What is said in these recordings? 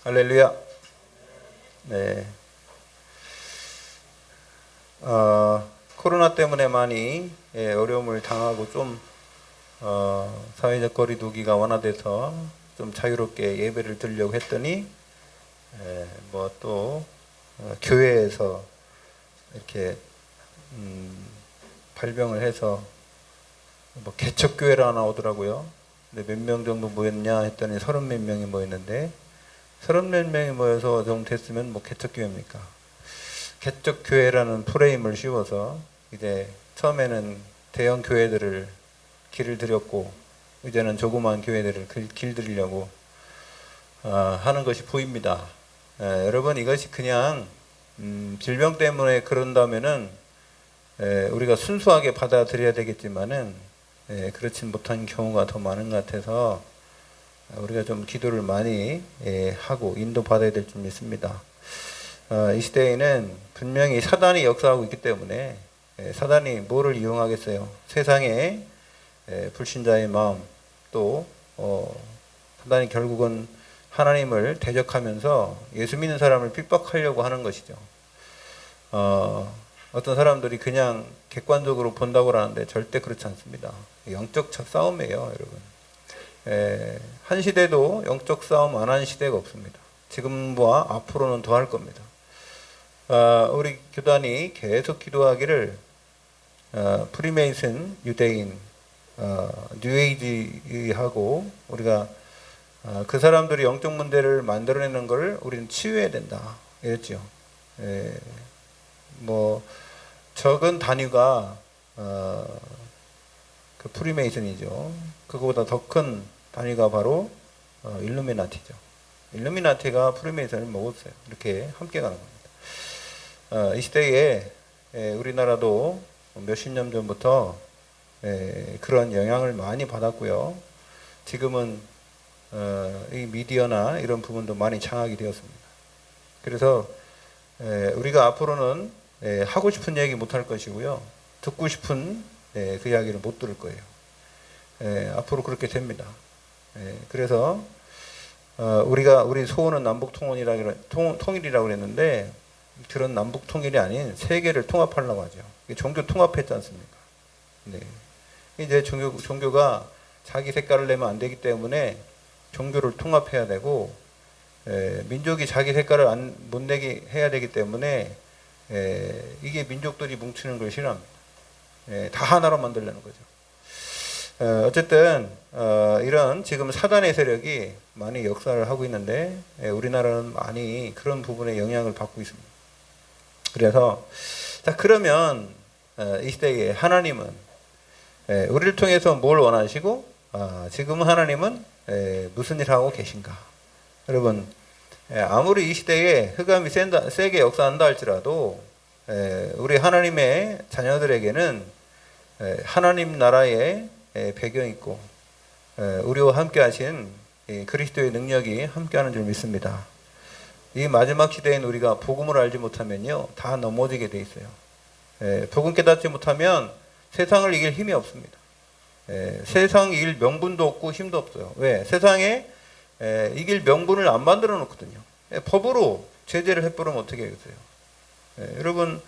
할렐루야. 네. 코로나 때문에 많이 어려움을 당하고 좀 사회적 거리 두기가 완화돼서 좀 자유롭게 예배를 드리려고 했더니 뭐 또 교회에서 이렇게 발병을 해서 뭐 개척교회라 나오더라고요. 근데 몇 명 정도 모였냐 했더니 30 몇 명이 모였는데 30 몇 명이 모여서 좀 됐으면 뭐 개척교회입니까? 개척교회라는 프레임을 씌워서 이제 처음에는 대형 교회들을 길을 들였고 이제는 조그마한 교회들을 길들이려고 하는 것이 보입니다. 여러분 이것이 그냥 질병 때문에 그런다면은 우리가 순수하게 받아들여야 되겠지만은 그렇진 못한 경우가 더 많은 것 같아서 우리가 좀 기도를 많이 하고 인도받아야 될 줄 믿습니다. 이 시대에는 분명히 사단이 역사하고 있기 때문에 사단이 뭐를 이용하겠어요? 세상에 불신자의 마음 또 사단이 결국은 하나님을 대적하면서 예수 믿는 사람을 핍박하려고 하는 것이죠. 어떤 사람들이 그냥 객관적으로 본다고 하는데 절대 그렇지 않습니다. 영적 싸움이에요, 여러분. 한 시대도 영적 싸움 안 하는 시대가 없습니다. 지금과 앞으로는 더 할 겁니다. 우리 교단이 계속 기도하기를 프리메이슨, 유대인, 뉴에이지하고 우리가 그 사람들이 영적 문제를 만들어내는 걸 우리는 치유해야 된다 이랬죠. 뭐 적은 단위가 그 프리메이슨이죠. 그거보다 더 큰 단위가 바로 일루미나티죠. 일루미나티가 프리메이슨을 먹었어요. 이렇게 함께 가는 겁니다. 이 시대에 우리나라도 몇십 년 전부터 그런 영향을 많이 받았고요. 지금은 이 미디어나 이런 부분도 많이 장악이 되었습니다. 그래서 우리가 앞으로는 하고 싶은 얘기 못 할 것이고요. 듣고 싶은 그 이야기를 못 들을 거예요. 앞으로 그렇게 됩니다. 그래서 우리 소원은 남북 통일이라고 그랬는데 그런 남북 통일이 아닌 세계를 통합하려고 하죠. 종교 통합했지 않습니까? 네. 이제 종교가 자기 색깔을 내면 안 되기 때문에 종교를 통합해야 되고 민족이 자기 색깔을 못 내게 해야 되기 때문에 이게 민족들이 뭉치는 걸 싫어합니다. 다 하나로 만들려는 거죠. 어쨌든 이런 지금 사단의 세력이 많이 역사를 하고 있는데 우리나라는 많이 그런 부분에 영향을 받고 있습니다. 그래서 자 그러면 이 시대에 하나님은 우리를 통해서 뭘 원하시고 지금 하나님은 무슨 일 하고 계신가? 여러분 아무리 이 시대에 흑암이 세게 역사한다 할지라도 우리 하나님의 자녀들에게는 하나님 나라의 배경이 있고 우리와 함께 하신 그리스도의 능력이 함께하는 줄 믿습니다. 이 마지막 시대엔 우리가 복음을 알지 못하면요 다 넘어지게 돼 있어요. 복음 깨닫지 못하면 세상을 이길 힘이 없습니다. 세상 이길 명분도 없고 힘도 없어요. 왜? 세상에 이길 명분을 안 만들어 놓거든요. 법으로 제재를 해버리면 어떻게 하겠어요? 여러분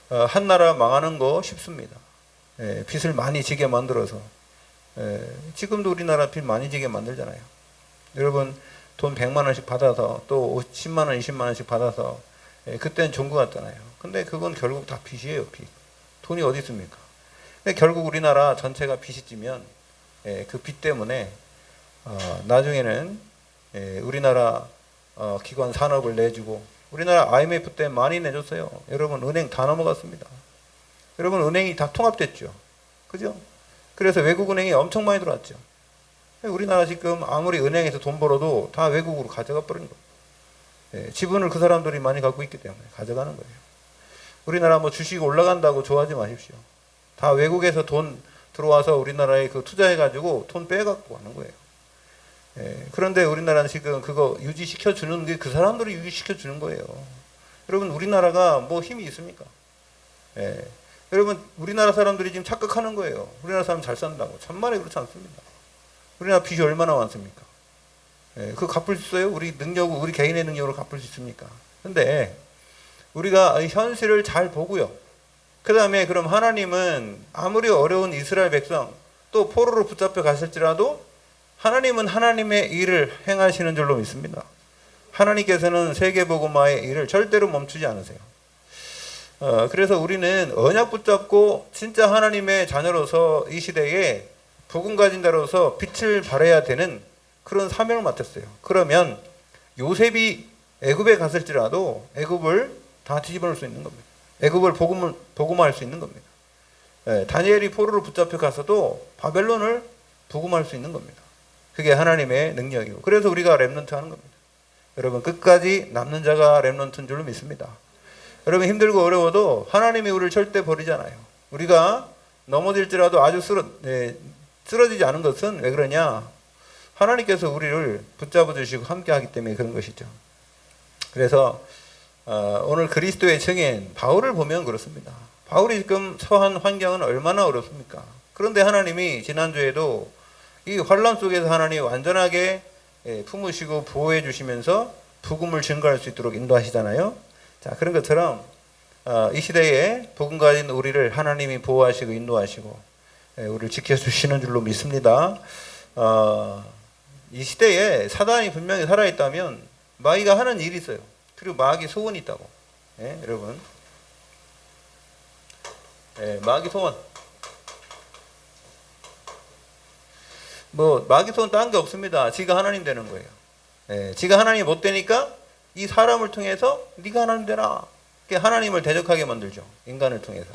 한 나라 망하는 거 쉽습니다. 빚을 많이 지게 만들어서 지금도 우리나라 빚 많이 지게 만들잖아요. 여러분 돈 100만 원씩 받아서 또 10만 원, 20만 원씩 받아서 그때는 종구 같잖아요. 근데 그건 결국 다 빚이에요. 빚. 돈이 어디 있습니까? 근데 결국 우리나라 전체가 빚이 찌면 그 빚 때문에 나중에는 우리나라 기관 산업을 내주고 우리나라 IMF 때 많이 내줬어요. 여러분 은행 다 넘어갔습니다. 여러분 은행이 다 통합됐죠. 그죠? 그래서 외국 은행이 엄청 많이 들어왔죠. 우리나라 지금 아무리 은행에서 돈 벌어도 다 외국으로 가져가 버린 거예요. 지분을 그 사람들이 많이 갖고 있기 때문에 가져가는 거예요. 우리나라 뭐 주식 올라간다고 좋아하지 마십시오. 다 외국에서 돈 들어와서 우리나라에 그 투자해가지고 돈 빼갖고 하는 거예요. 그런데 우리나라는 지금 그거 유지시켜주는 게 그 사람들이 유지시켜주는 거예요. 여러분 우리나라가 뭐 힘이 있습니까? 여러분 우리나라 사람들이 지금 착각하는 거예요. 우리나라 사람 잘 산다고. 천만에 그렇지 않습니다. 우리나라 빚이 얼마나 많습니까? 그거 갚을 수 있어요? 우리 개인의 능력으로 갚을 수 있습니까? 근데 우리가 이 현실을 잘 보고요. 그 다음에 그럼 하나님은 아무리 어려운 이스라엘 백성 또 포로로 붙잡혀 갔을지라도 하나님은 하나님의 일을 행하시는 줄로 믿습니다. 하나님께서는 세계복음화의 일을 절대로 멈추지 않으세요. 그래서 우리는 언약 붙잡고 진짜 하나님의 자녀로서 이 시대에 복음 가진 자로서 빛을 발해야 되는 그런 사명을 맡았어요. 그러면 요셉이 애굽에 갔을지라도 애굽을 다 뒤집어 놓을 수 있는 겁니다. 애굽을 복음화할 수 있는 겁니다. 다니엘이 포로로 붙잡혀 가서도 바벨론을 복음화할 수 있는 겁니다. 그게 하나님의 능력이고, 그래서 우리가 렘넌트 하는 겁니다. 여러분, 끝까지 남는 자가 렘넌트인 줄로 믿습니다. 여러분, 힘들고 어려워도 하나님이 우리를 절대 버리잖아요. 우리가 넘어질지라도 아주 쓰러지지 않은 것은 왜 그러냐? 하나님께서 우리를 붙잡아 주시고 함께 하기 때문에 그런 것이죠. 그래서 오늘 그리스도의 증인 바울을 보면 그렇습니다. 바울이 지금 처한 환경은 얼마나 어렵습니까? 그런데 하나님이 지난주에도 이 환란 속에서 하나님이 완전하게 품으시고 보호해 주시면서 복음을 증거할 수 있도록 인도하시잖아요. 자, 그런 것처럼 이 시대에 복음 가진 우리를 하나님이 보호하시고 인도하시고 우리를 지켜주시는 줄로 믿습니다. 이 시대에 사단이 분명히 살아있다면 마귀가 하는 일이 있어요. 그리고 마귀 소원이 있다고. 여러분, 마귀 소원. 마귀 소원 딴 게 없습니다. 지가 하나님 되는 거예요. 지가 하나님이 못 되니까 이 사람을 통해서 네가 하나님 되라. 하나님을 대적하게 만들죠. 인간을 통해서.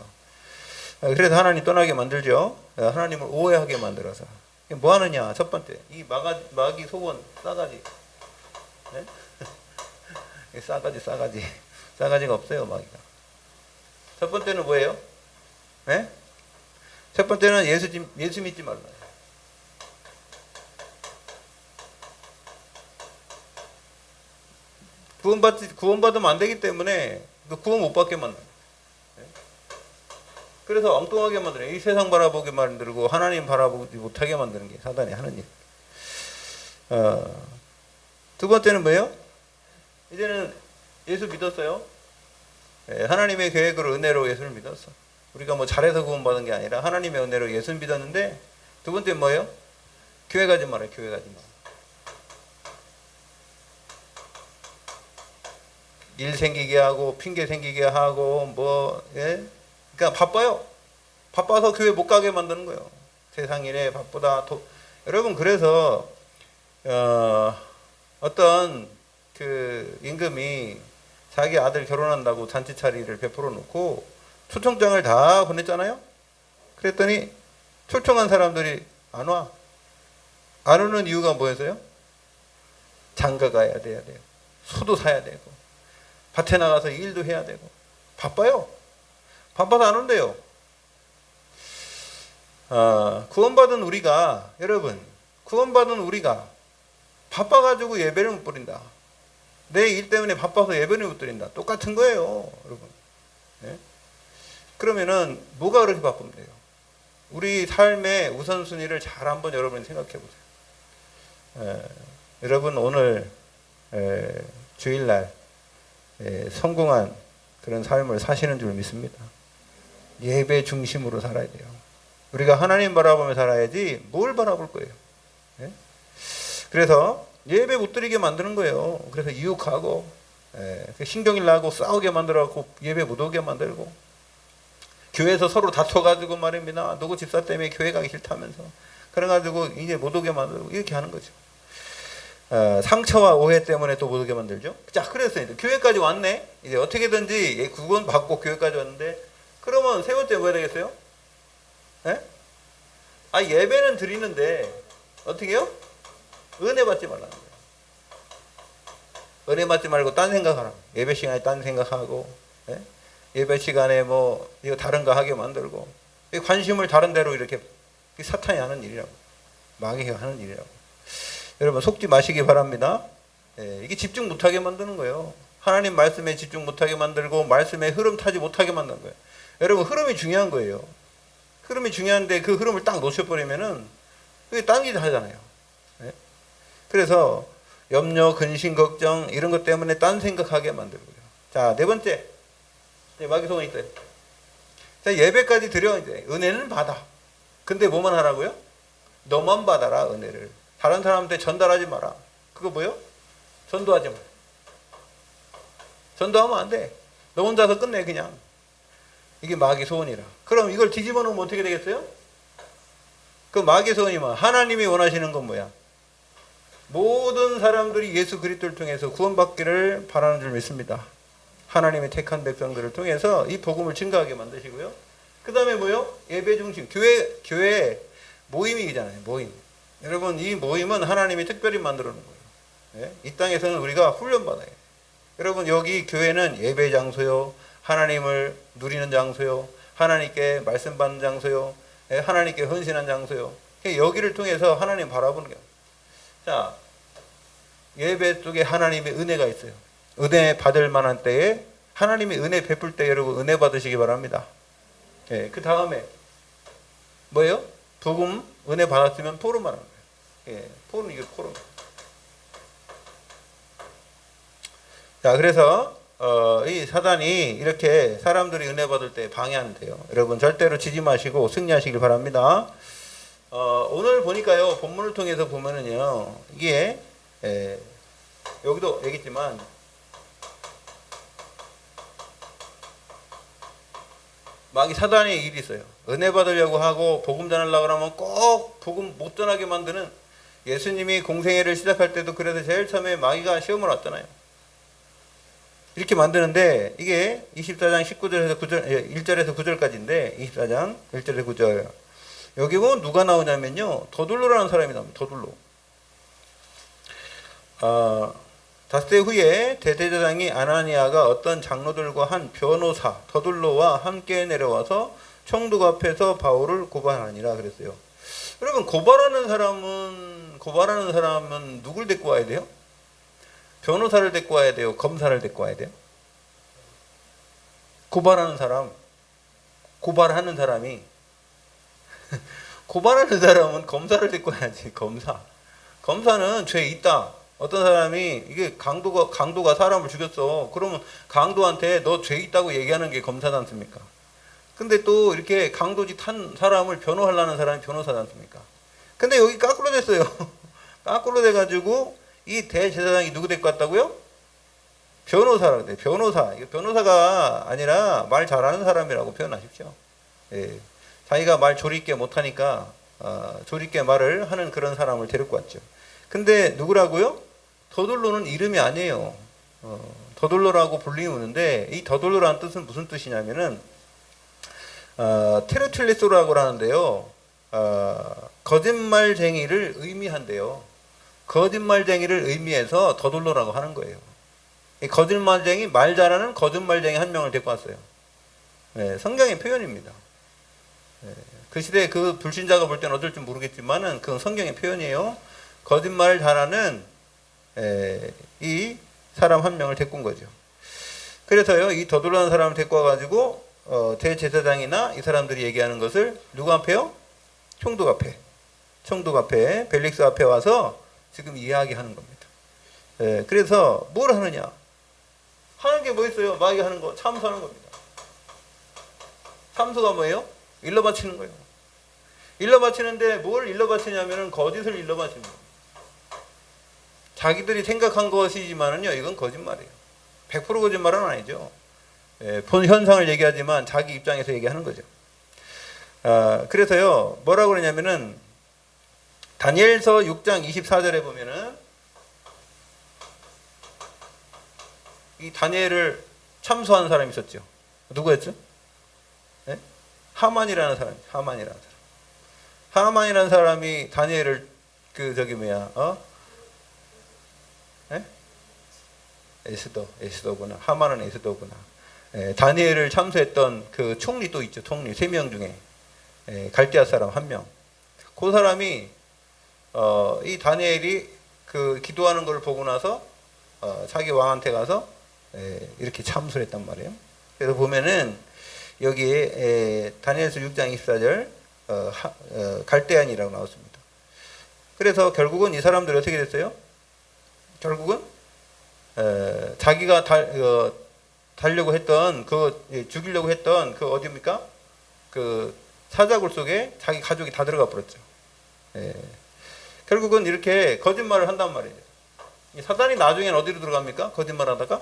그래서 하나님 떠나게 만들죠. 하나님을 오해하게 만들어서. 뭐 하느냐? 첫 번째, 이 마귀 소원, 싸가지. 싸가지가 없어요, 마귀가. 첫 번째는 뭐예요? 첫 번째는 예수 믿지 말라. 구원받으면 안 되기 때문에 구원 못 받게 만들어요. 그래서 엉뚱하게 만들어요. 이 세상 바라보게 만들고 하나님 바라보지 못하게 만드는 게 사단이 하는 일. 두 번째는 뭐예요? 이제는 예수 믿었어요. 하나님의 계획으로 은혜로 예수를 믿었어. 우리가 잘해서 구원받은 게 아니라 하나님의 은혜로 예수를 믿었는데, 두 번째는 뭐예요? 교회 가지 말아요. 교회 가지 마. 일 생기게 하고 핑계 생기게 하고 그러니까 바빠요. 바빠서 교회 못 가게 만드는 거예요. 세상 일에 바쁘다. 여러분, 그래서 어떤 그 임금이 자기 아들 결혼한다고 잔치차리를 베풀어 놓고 초청장을 다 보냈잖아요. 그랬더니 초청한 사람들이 안 와. 안 오는 이유가 뭐였어요? 장가 가야 돼요. 소도 사야 되고 밭에 나가서 일도 해야 되고 바빠요. 바빠서 안 온대요. 구원받은 우리가, 여러분, 구원받은 우리가 바빠가지고 예배를 못 드린다. 내 일 때문에 바빠서 예배를 못 드린다. 똑같은 거예요, 여러분. 그러면은 뭐가 그렇게 바쁘면 돼요? 우리 삶의 우선순위를 잘 한번 여러분이 생각해 보세요. 여러분, 오늘 주일날 성공한 그런 삶을 사시는 줄 믿습니다. 예배 중심으로 살아야 돼요. 우리가 하나님 바라보며 살아야지 뭘 바라볼 거예요. 그래서 예배 못 드리게 만드는 거예요. 그래서 이욕하고 신경일 나고 싸우게 만들어갖고 예배 못 오게 만들고, 교회에서 서로 다퉈가지고 말입니다. 누구 집사 때문에 교회 가기 싫다면서 그래가지고 이제 못 오게 만들고 이렇게 하는 거죠. 상처와 오해 때문에 또 못 오게 만들죠. 자, 그래서 이제 교회까지 왔네. 이제 어떻게든지 구원 받고 교회까지 왔는데, 그러면 세 번째 뭐야 되겠어요? 예배는 드리는데 어떻게 해요? 은혜 받지 말라는 거예요. 은혜 받지 말고 딴 생각하라. 예배 시간에 딴 생각하고, 예배 시간에 이거 다른 거 하게 만들고, 관심을 다른 데로 이렇게, 사탄이 하는 일이라고, 마귀가 하는 일이라고. 여러분, 속지 마시기 바랍니다. 이게 집중 못하게 만드는 거예요. 하나님 말씀에 집중 못하게 만들고 말씀에 흐름 타지 못하게 만드는 거예요. 여러분, 흐름이 중요한 거예요. 흐름이 중요한데 그 흐름을 딱 놓쳐버리면은 그게 딴 일 하잖아요. 그래서 염려, 근심, 걱정 이런 것 때문에 딴 생각하게 만들고요. 자, 네 번째. 마귀 소원이 있다. 자, 예배까지 드려. 이제 은혜는 받아. 근데 뭐만 하라고요? 너만 받아라, 은혜를. 다른 사람한테 전달하지 마라. 그거 뭐요? 전도하지 마. 전도하면 안 돼. 너 혼자서 끝내 그냥. 이게 마귀 소원이라. 그럼 이걸 뒤집어 놓으면 어떻게 되겠어요? 그 마귀 소원이면 하나님이 원하시는 건 뭐야? 모든 사람들이 예수 그리스도를 통해서 구원받기를 바라는 줄 믿습니다. 하나님의 택한 백성들을 통해서 이 복음을 증가하게 만드시고요. 그 다음에 뭐요? 예배 중심. 교회 모임이잖아요. 모임. 여러분, 이 모임은 하나님이 특별히 만들어 놓은 거예요. 예? 이 땅에서는 우리가 훈련받아요. 여러분, 여기 교회는 예배 장소요. 하나님을 누리는 장소요. 하나님께 말씀 받는 장소요. 예? 하나님께 헌신한 장소요. 여기를 통해서 하나님 바라보는 거예요. 자, 예배 속에 하나님의 은혜가 있어요. 은혜 받을 만한 때에 하나님이 은혜 베풀 때 여러분 은혜 받으시기 바랍니다. 예, 그 다음에 뭐예요? 복음 은혜 받았으면 포럼하는 거예요. 예, 포럼 이게 포럼. 자, 그래서 이 사단이 이렇게 사람들이 은혜 받을 때 방해하는데요. 여러분 절대로 지지 마시고 승리하시길 바랍니다. 오늘 보니까요 본문을 통해서 보면은요 이게 여기도 얘기했지만 마귀 사단의 일이 있어요. 은혜 받으려고 하고 복음 전하려고 하면 꼭 복음 못 전하게 만드는 예수님이 공생애를 시작할 때도 그래서 제일 처음에 마귀가 시험을 왔잖아요. 이렇게 만드는데 이게 24장 19절에서 9절, 1절에서 9절까지인데 24장 1절에서 9절 여기 보면 누가 나오냐면요 더둘로라는 사람이 나옵니다. 더둘로. 닷새 후에 대제사장이 아나니아가 어떤 장로들과 한 변호사 더둘로와 함께 내려와서 총독 앞에서 바울을 고발하니라 그랬어요. 여러분 고발하는 사람은 누굴 데리고 와야 돼요? 변호사를 데리고 와야 돼요? 검사를 데리고 와야 돼요? 고발하는 사람이 고발하는 사람은 검사를 데리고 와야지. 검사는 죄 있다. 어떤 사람이 이게 강도가 사람을 죽였어. 그러면 강도한테 너 죄 있다고 얘기하는 게 검사지 않습니까? 근데 또 이렇게 강도짓 한 사람을 변호하려는 사람이 변호사지 않습니까? 근데 여기 까꾸로 됐어요. 까꾸로 돼가지고 이 대제사장이 누구 데리고 왔다고요? 변호사라고 돼요. 변호사. 이거 변호사가 아니라 말 잘하는 사람이라고 표현하십시오. 예. 자기가 말 조리 있게 못하니까 조리 있게 말을 하는 그런 사람을 데리고 왔죠. 근데 누구라고요? 더둘로는 이름이 아니에요. 더둘로라고 불리우는데 이 더둘로라는 뜻은 무슨 뜻이냐면은 테르툴리소라고 하는데요. 거짓말쟁이를 의미한대요. 거짓말쟁이를 의미해서 더둘로라고 하는 거예요. 이 거짓말쟁이 말 잘하는 거짓말쟁이 한 명을 데리고 왔어요. 네, 성경의 표현입니다. 네, 그 시대에 그 불신자가 볼 때는 어떨지 모르겠지만은 그건 성경의 표현이에요. 거짓말을 잘하는 이 사람 한 명을 데리고 온 거죠. 그래서요, 이 더둘로라는 사람을 데리고 와가지고 대제사장이나 이 사람들이 얘기하는 것을 누구 앞에요? 총독 앞에 벨릭스 앞에 와서 지금 이야기하는 겁니다. 그래서 뭘 하느냐? 하는 게 뭐 있어요? 마귀가 하는 거 참수하는 겁니다. 참수가 뭐예요? 일러 바치는 거예요. 일러 바치는데 뭘 일러 바치냐면은 거짓을 일러 바치는 거예요. 자기들이 생각한 것이지만은요, 이건 거짓말이에요. 100% 거짓말은 아니죠. 본 현상을 얘기하지만 자기 입장에서 얘기하는 거죠. 그래서요, 뭐라고 그러냐면은 다니엘서 6장 24절에 보면은 이 다니엘을 참수한 사람이 있었죠. 누구였죠? 네? 하만이라는 사람이 다니엘을 에스더구나. 하만은 에스더구나. 다니엘을 참수했던 그 총리 또 있죠. 총리 3명 중에 갈대아 사람 1명. 그 사람이 이 다니엘이 그 기도하는 걸 보고 나서 자기 왕한테 가서 이렇게 참수를 했단 말이에요. 그래서 보면은 여기에 다니엘서 6장 24절 갈대안이라고 나왔습니다. 그래서 결국은 이 사람들이 어떻게 됐어요? 결국은 자기가 달려고 했던 죽이려고 했던 어디입니까? 그 사자굴 속에 자기 가족이 다 들어가 버렸죠. 결국은 이렇게 거짓말을 한단 말이에요. 사단이 나중엔 어디로 들어갑니까? 거짓말하다가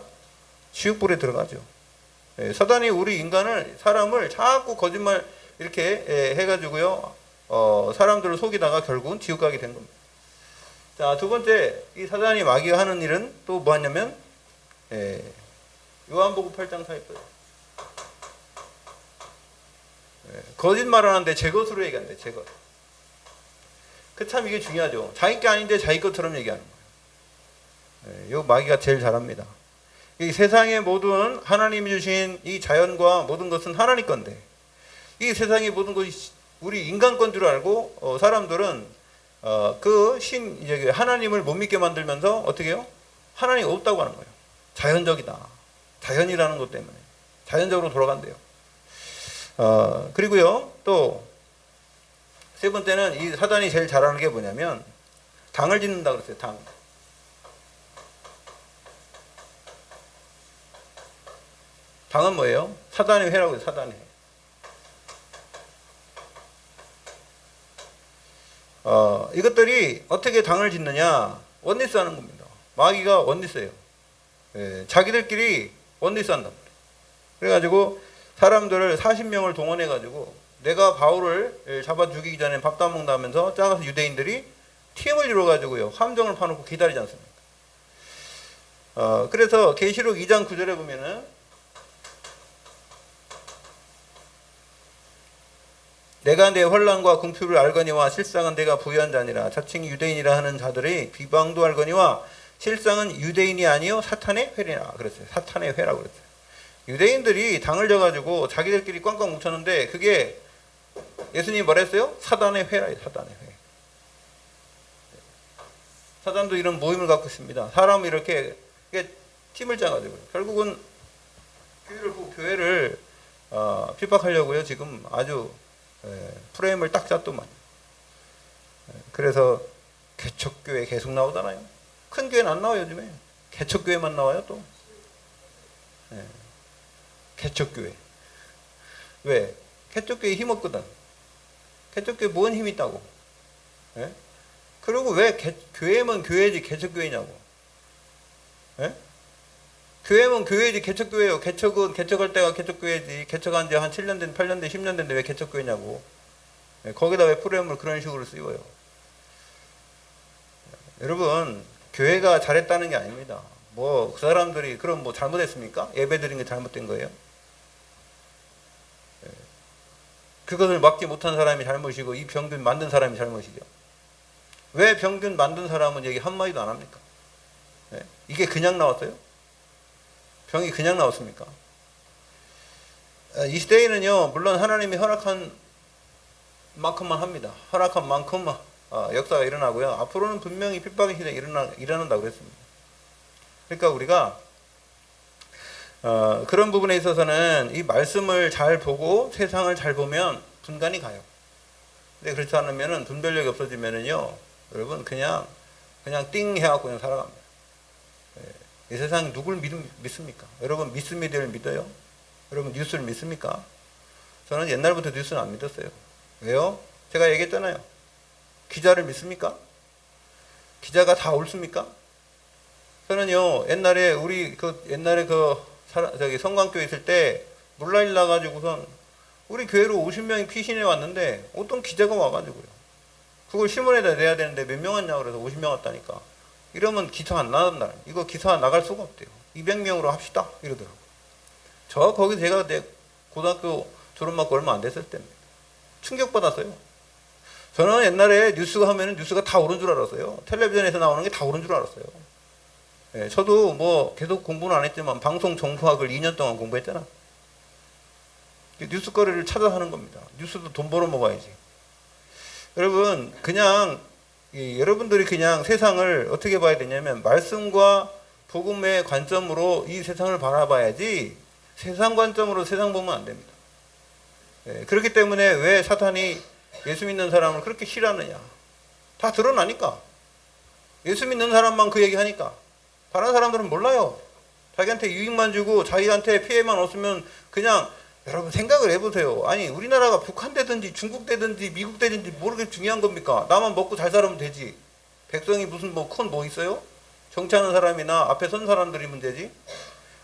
지옥불에 들어가죠. 사단이 우리 사람을 자꾸 거짓말 이렇게 해가지고요, 사람들을 속이다가 결국은 지옥 가게 된 겁니다. 자, 두 번째, 이 사단이 마귀가 하는 일은 또 뭐 하냐면, 요한복음 8장 4절. 거짓말을 하는데 제 것으로 얘기한대, 제 것. 참 이게 중요하죠. 자기 게 아닌데 자기 것처럼 얘기하는 거예요. 요 마귀가 제일 잘합니다. 이 세상의 모든 하나님이 주신 이 자연과 모든 것은 하나님 건데, 이 세상의 모든 것이 우리 인간 건 줄 알고 사람들은 하나님을 못 믿게 만들면서 어떻게 해요? 하나님 없다고 하는 거예요. 자연적이다. 자연이라는 것 때문에 자연적으로 돌아간대요. 그리고요, 또 세 번째는 이 사단이 제일 잘하는 게 뭐냐면 당을 짓는다 그랬어요. 당. 당은 뭐예요? 사단의 회라고 해요. 사단의 회. 이것들이 어떻게 당을 짓느냐? 원리스 하는 겁니다. 마귀가 원리스예요. 자기들끼리 원리스 한단 말이에요. 그래가지고 사람들을 40명을 동원해가지고 내가 바울을 잡아 죽이기 전에 밥도 안 먹는다 하면서 작아서 유대인들이 팀을 이뤄가지고요, 함정을 파놓고 기다리지 않습니까? 그래서 계시록 2장 9절에 보면은 내가 내 환난과 궁핍을 알거니와 실상은 내가 부유한 자니라. 자칭 유대인이라 하는 자들의 비방도 알거니와 실상은 유대인이 아니요 사탄의 회리라 그랬어요. 사탄의 회라고 그랬어요. 유대인들이 당을 져가지고 자기들끼리 꽝꽝 뭉쳤는데 그게 예수님이 뭐랬어요? 사단의 회라. 사단의 회. 사단도 이런 모임을 갖고 있습니다. 사람이 이렇게 팀을 짜가지고 결국은 교회를 핍박하려고요. 지금 아주 프레임을 딱 짰더만. 그래서 개척교회 계속 나오잖아요. 큰 교회는 안 나와요. 요즘에 개척교회만 나와요. 또 개척교회. 왜? 개척교회 힘없거든. 개척교회 뭔 힘이 있다고. 그리고 왜 교회면 교회지 개척교회냐고. 교회면 교회지 개척교회요. 개척은 개척할 때가 개척교회지. 개척한 지 한 7년 된, 8년 된, 10년 됐는데 왜 개척교회냐고. 거기다 왜 프레임을 그런 식으로 씌워요. 여러분, 교회가 잘했다는 게 아닙니다. 뭐 그 사람들이 그럼 뭐 잘못했습니까? 예배 드린 게 잘못된 거예요? 그것을 막지 못한 사람이 잘못이고 이 병균 만든 사람이 잘못이죠. 왜 병균 만든 사람은 얘기 한마디도 안 합니까? 이게 그냥 나왔어요? 병이 그냥 나왔습니까? 이 시대에는요, 물론 하나님이 허락한 만큼만 합니다. 허락한 만큼만 역사가 일어나고요. 앞으로는 분명히 핍박의 시대가 일어난다고 그랬습니다. 그러니까 우리가 그런 부분에 있어서는 이 말씀을 잘 보고 세상을 잘 보면 분간이 가요. 근데 그렇지 않으면은 분별력이 없어지면은요, 여러분 그냥 띵 해갖고 그냥 살아갑니다. 이 세상 누굴 믿습니까? 여러분 미스미디어를 믿어요? 여러분 뉴스를 믿습니까? 저는 옛날부터 뉴스는 안 믿었어요. 왜요? 제가 얘기했잖아요. 기자를 믿습니까? 기자가 다 옳습니까? 저는요, 옛날에 성광교회 있을 때 물라일 나가지고선 우리 교회로 50명이 피신해 왔는데 어떤 기자가 와가지고요, 그걸 신문에다 내야 되는데 몇 명 왔냐고 그래서 50명 왔다니까. 이러면 기사 안 나간다. 이거 기사 나갈 수가 없대요. 200명으로 합시다. 이러더라고요. 거기 제가 내 고등학교 졸업받고 얼마 안 됐을 때입니다. 충격받았어요. 저는 옛날에 뉴스가 하면은 뉴스가 다 옳은 줄 알았어요. 텔레비전에서 나오는 게 다 옳은 줄 알았어요. 저도 뭐 계속 공부는 안 했지만 방송 정보학을 2년 동안 공부했잖아. 뉴스거리를 찾아서 하는 겁니다. 뉴스도 돈 벌어 먹어야지. 여러분, 여러분들이 그냥 세상을 어떻게 봐야 되냐면 말씀과 복음의 관점으로 이 세상을 바라봐야지 세상 관점으로 세상 보면 안 됩니다. 그렇기 때문에 왜 사탄이 예수 믿는 사람을 그렇게 싫어하느냐. 다 드러나니까. 예수 믿는 사람만 그 얘기 하니까. 다른 사람들은 몰라요. 자기한테 유익만 주고 자기한테 피해만 없으면 그냥 여러분 생각을 해보세요. 아니 우리나라가 북한 되든지 중국 되든지 미국 되든지 모르게 중요한 겁니까? 나만 먹고 잘 살면 되지. 백성이 무슨 뭐 큰 뭐 있어요? 정치하는 사람이나 앞에 선 사람들이 문제지.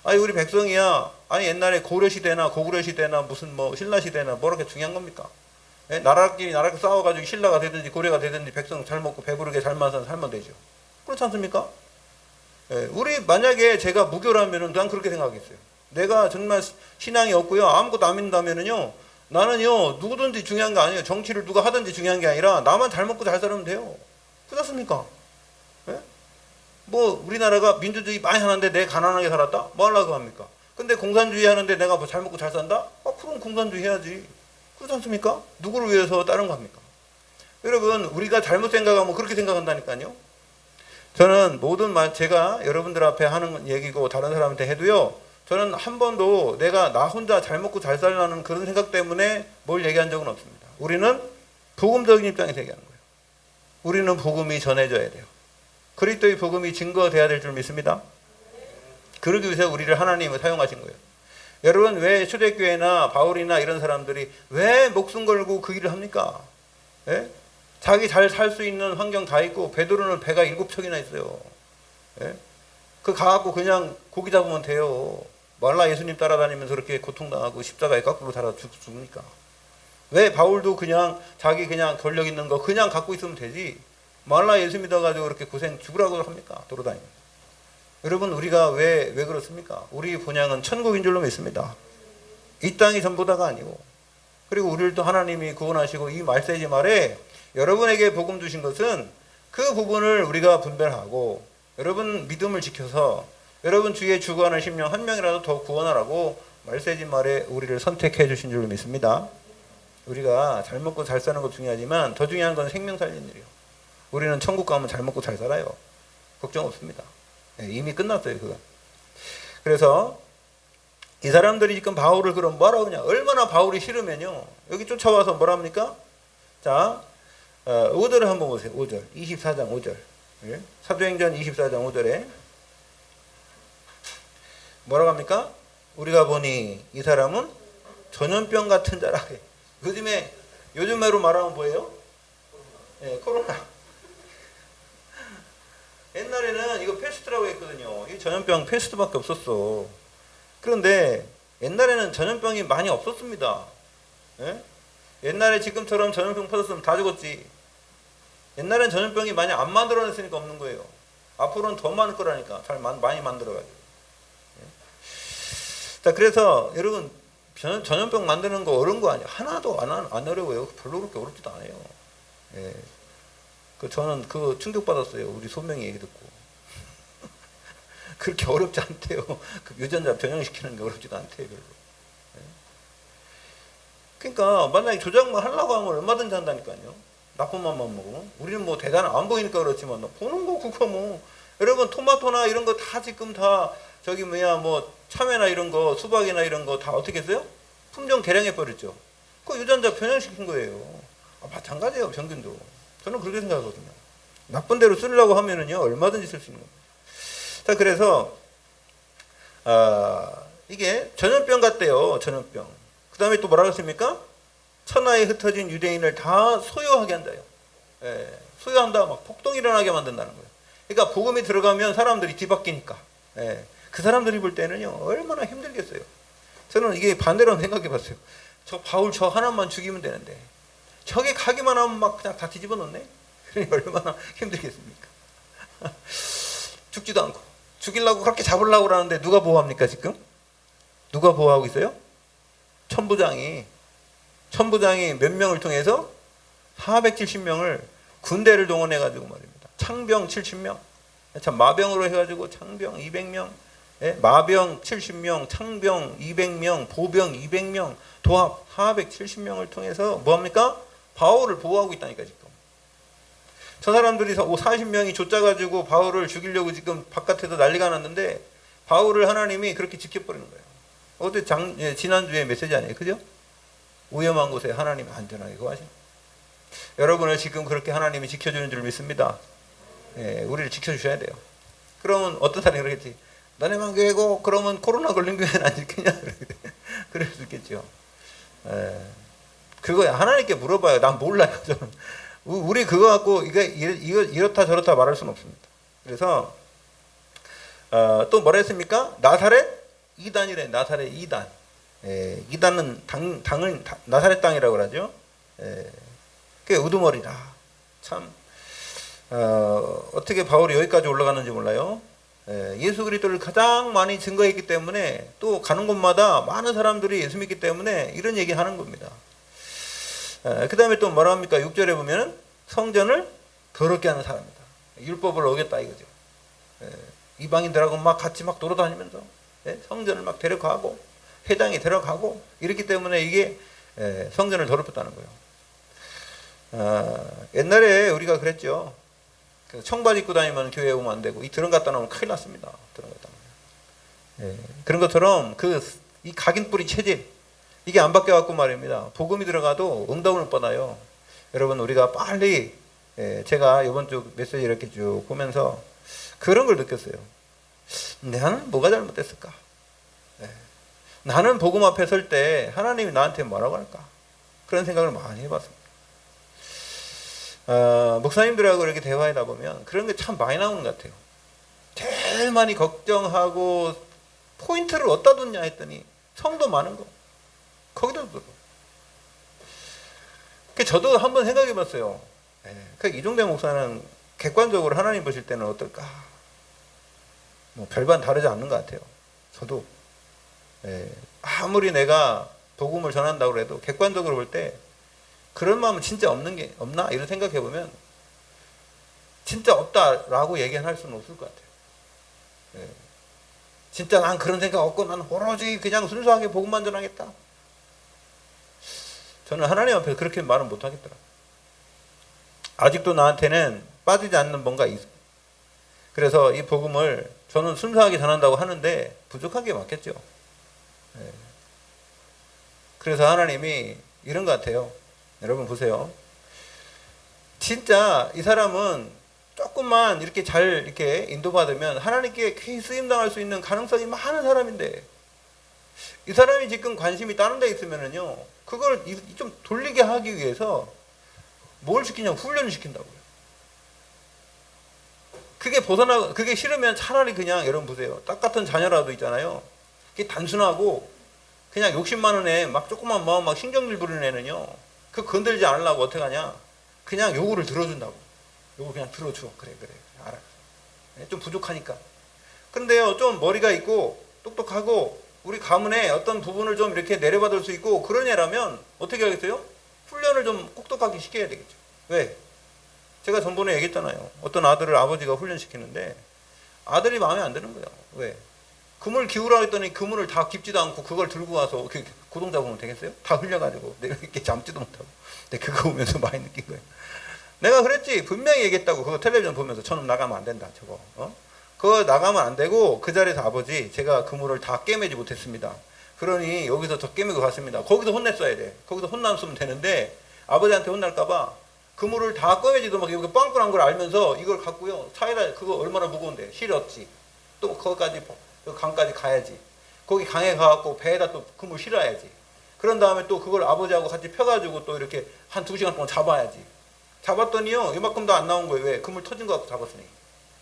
아니 우리 백성이야. 아니 옛날에 고려시대나 고구려시대나 무슨 뭐 신라시대나 뭐 이렇게 중요한 겁니까? 예? 나라끼리 싸워가지고 신라가 되든지 고려가 되든지 백성 잘 먹고 배부르게 살면 되죠. 그렇지 않습니까? 예, 우리 만약에 제가 무교라면은 난 그렇게 생각했어요. 내가 정말 신앙이 없고요 아무것도 안 믿는다면은요 나는요 누구든지 중요한 게 아니에요. 정치를 누가 하든지 중요한 게 아니라 나만 잘 먹고 잘 살면 돼요. 그렇습니까? 예? 뭐 우리나라가 민주주의 많이 하는데 내가 가난하게 살았다? 뭐 하려고 합니까? 근데 공산주의 하는데 내가 뭐 잘 먹고 잘 산다? 그럼 공산주의 해야지. 그렇지 않습니까? 누구를 위해서 다른 거 합니까? 여러분 우리가 잘못 생각하면 그렇게 생각한다니까요. 저는 제가 여러분들 앞에 하는 얘기고 다른 사람한테 해도요 저는 한 번도 내가 나 혼자 잘 먹고 잘 살라는 그런 생각 때문에 뭘 얘기한 적은 없습니다. 우리는 복음적인 입장에서 얘기하는 거예요. 우리는 복음이 전해져야 돼요. 그리스도의 복음이 증거돼야 될 줄 믿습니다. 그러기 위해서 우리를 하나님은 사용하신 거예요. 여러분 왜 초대교회나 바울이나 이런 사람들이 왜 목숨 걸고 그 일을 합니까? 예? 자기 잘 살 수 있는 환경 다 있고 베드로는 배가 7척이나 있어요. 예? 그 가갖고 그냥 고기 잡으면 돼요. 말라 예수님 따라다니면서 그렇게 고통당하고 십자가에 거꾸로 달아 죽으니까. 왜 바울도 그냥 자기 그냥 권력 있는 거 그냥 갖고 있으면 되지. 말라 예수 믿어가지고 그렇게 고생 죽으라고 합니까? 돌아다니면서. 여러분 우리가 왜 그렇습니까? 우리 본향은 천국인 줄로 믿습니다. 이 땅이 전부다가 아니고. 그리고 우리를 또 하나님이 구원하시고 이 말세지 말에 여러분에게 복음 주신 것은 그 부분을 우리가 분별하고 여러분 믿음을 지켜서 여러분 주위에 죽어가는 심령 한 명이라도 더 구원하라고 말세지 말에 우리를 선택해 주신 줄로 믿습니다. 우리가 잘 먹고 잘 사는 것 중요하지만 더 중요한 건 생명 살리는 일이에요. 우리는 천국 가면 잘 먹고 잘 살아요. 걱정 없습니다. 이미 끝났어요 그거. 그래서 이 사람들이 지금 바울을 그럼 뭐라고 하냐. 얼마나 바울이 싫으면요 여기 쫓아와서 뭐라 합니까? 자 5절을 한번 보세요. 5절 24장 5절 예? 사도행전 24장 5절에 뭐라고 합니까? 우리가 보니 이 사람은 전염병 같은 자라. 요즘으로 말하면 뭐예요? 예, 코로나. 옛날에는 이거 패스트라고 했거든요. 이 전염병 패스트밖에 없었어. 그런데 옛날에는 전염병이 많이 없었습니다. 예? 옛날에 지금처럼 전염병 퍼졌으면 다 죽었지. 옛날엔 전염병이 많이 안 만들어냈으니까 없는 거예요. 앞으로는 더 많을 거라니까. 많이 만들어가지고. 예? 자, 그래서 여러분 전염병 만드는 거 어려운 거 아니에요. 하나도 안 어려워요. 별로 그렇게 어렵지도 않아요. 예. 저는 그거 충격받았어요. 우리 소명이 얘기 듣고. 그렇게 어렵지 않대요. 그 유전자 변형시키는 게 어렵지도 않대요. 별로. 예. 그러니까 만약에 조작만 하려고 하면 얼마든지 한다니까요. 나쁜 맘만 먹고. 우리는 뭐 안 보이니까 그렇지만 보는 거 그거 뭐. 여러분 토마토나 이런 거 다 지금 다 뭐 참외나 이런 거 수박이나 이런 거 다 어떻게 했어요? 품종 개량해 버렸죠. 그 유전자 변형시킨 거예요. 마찬가지예요. 병균도. 저는 그렇게 생각하거든요. 나쁜 대로 쓰려고 하면은요 얼마든지 쓸 수 있는 겁니다. 자, 그래서 이게 전염병 같대요. 전염병. 그 다음에 또 뭐라고 했습니까? 천하에 흩어진 유대인을 다 소요하게 한다요. 예, 소요한다. 막 폭동 일어나게 만든다는 거예요. 그러니까 복음이 들어가면 사람들이 뒤바뀌니까. 예, 그 사람들이 볼 때는요 얼마나 힘들겠어요. 저는 이게 반대로 생각해 봤어요. 저 바울 저 하나만 죽이면 되는데 저게 가기만 하면 막 그냥 다 뒤집어 놓네. 그러니 얼마나 힘들겠습니까? 죽지도 않고 죽이려고 그렇게 잡으려고 그러는데 누가 보호합니까 지금? 누가 보호하고 있어요? 천부장이 몇 명을 통해서 470명을 군대를 동원해 가지고 말입니다. 창병 70명, 참 마병으로 해가지고 창병 200명, 예? 마병 70명, 창병 200명, 보병 200명, 도합 470명을 통해서 뭐합니까? 바울을 보호하고 있다니까 지금. 저 사람들이 40명이 쫓아가지고 바울을 죽이려고 지금 바깥에서 난리가 났는데 바울을 하나님이 그렇게 지켜버리는 거예요. 어제 지난주에 메시지 아니에요, 그죠? 위험한 곳에 하나님이 안전하게 거하시는. 여러분을 지금 그렇게 하나님이 지켜주는 줄 믿습니다. 예, 우리를 지켜주셔야 돼요. 그러면 어떤 사람이 그러겠지. 너네만 교회고 그러면 코로나 걸린 교회는 안 지키냐? 그럴 수 있겠죠. 그거 하나님께 물어봐요. 난 몰라요. 저는. 우리 그거 갖고 이거 이렇다 저렇다 말할 수는 없습니다. 그래서 또 뭐라 했습니까? 나사렛 이단이래. 나사렛 이단. 이단은 당을 나사렛 땅이라고 그러죠. 그게 우두머리다. 참 어떻게 바울이 여기까지 올라가는지 몰라요. 예수 그리스도를 가장 많이 증거했기 때문에 또 가는 곳마다 많은 사람들이 예수 믿기 때문에 이런 얘기 하는 겁니다. 그 다음에 또 뭐라 합니까? 6절에 보면 성전을 더럽게 하는 사람이다. 율법을 어겼다 이거죠. 이방인들하고 막 같이 막 돌아다니면서 성전을 막 데려가고 회당에 데려가고 이렇기 때문에 이게 성전을 더럽혔다는 거예요. 옛날에 우리가 그랬죠. 청바지 입고 다니면 교회에 오면 안 되고 이 드럼 갖다 놓으면 큰일 났습니다. 드럼 갖다 놓으면. 그런 것처럼 이 각인뿌리 체질 이게 안 바뀌어갖고 말입니다. 복음이 들어가도 응답을 못 받아요. 여러분 우리가 빨리 제가 이번 주 메시지 이렇게 쭉 보면서 그런 걸 느꼈어요. 나는 뭐가 잘못됐을까? 나는 복음 앞에 설 때 하나님이 나한테 뭐라고 할까? 그런 생각을 많이 해봤습니다. 목사님들하고 이렇게 대화하다 보면 그런 게 참 많이 나오는 것 같아요. 제일 많이 걱정하고 포인트를 어디다 뒀냐 했더니 성도 많은 거 거기다 뒀어. 저도 한번 생각해 봤어요. 이종대 목사는 객관적으로 하나님 보실 때는 어떨까? 뭐 별반 다르지 않는 것 같아요. 저도 아무리 내가 복음을 전한다고 해도 객관적으로 볼 때 그런 마음은 진짜 없는 게 없나? 이런 생각해 보면 진짜 없다라고 얘기할 수는 없을 것 같아요. 진짜 난 그런 생각 없고 난 오로지 그냥 순수하게 복음만 전하겠다. 저는 하나님 앞에서 그렇게 말은 못 하겠더라. 아직도 나한테는 빠지지 않는 뭔가 있어. 그래서 이 복음을 저는 순수하게 전한다고 하는데 부족한 게 맞겠죠. 그래서 하나님이 이런 것 같아요. 여러분 보세요. 진짜 이 사람은 조금만 이렇게 잘 이렇게 인도받으면 하나님께 귀히 쓰임당할 수 있는 가능성이 많은 사람인데 이 사람이 지금 관심이 다른 데 있으면은요 그걸 좀 돌리게 하기 위해서 뭘 시키냐고 훈련을 시킨다고요. 그게 싫으면 차라리 그냥 여러분 보세요. 딱 같은 자녀라도 있잖아요. 그게 단순하고 그냥 욕심만 원에 막 조그만 마음 막 신경질 부리는 애는요. 그 건들지 않으려고 어떻게 하냐? 그냥 요구를 들어준다고. 요거 그냥 들어줘. 그래 알아. 좀 부족하니까. 근데요 좀 머리가 있고 똑똑하고 우리 가문에 어떤 부분을 좀 이렇게 내려받을 수 있고 그런 애라면 어떻게 하겠어요? 훈련을 좀 똑똑하게 시켜야 되겠죠. 왜? 제가 전번에 얘기했잖아요. 어떤 아들을 아버지가 훈련시키는데 아들이 마음에 안 드는 거예요. 왜? 그물 기우라 했더니 그물을 다 깊지도 않고 그걸 들고 와서 고동 잡으면 되겠어요? 다 흘려가지고 내가 이렇게 잠지도 못하고. 근데 그거 보면서 많이 느낀 거예요. 내가 그랬지. 분명히 얘기했다고. 그거 텔레비전 보면서 저는 나가면 안 된다. 저거. 그거 나가면 안 되고 그 자리에서 아버지 제가 그물을 다 깨매지 못했습니다. 그러니 여기서 더 깨매고 갔습니다. 거기서 혼냈어야 돼. 거기서 혼났으면 되는데 아버지한테 혼날까봐 그물을 다 꺼매지도 막 이렇게 빵꾸난 걸 알면서 이걸 갖고요. 차에다 그거 얼마나 무거운데 실었지. 또 거기까지 강까지 가야지. 거기 강에 가갖고 배에다 또 그물 실어야지. 그런 다음에 또 그걸 아버지하고 같이 펴가지고 또 이렇게 한 2시간 동안 잡아야지. 잡았더니요 이만큼도 안 나온 거예요. 왜? 그물 터진 거 갖고 잡았으니.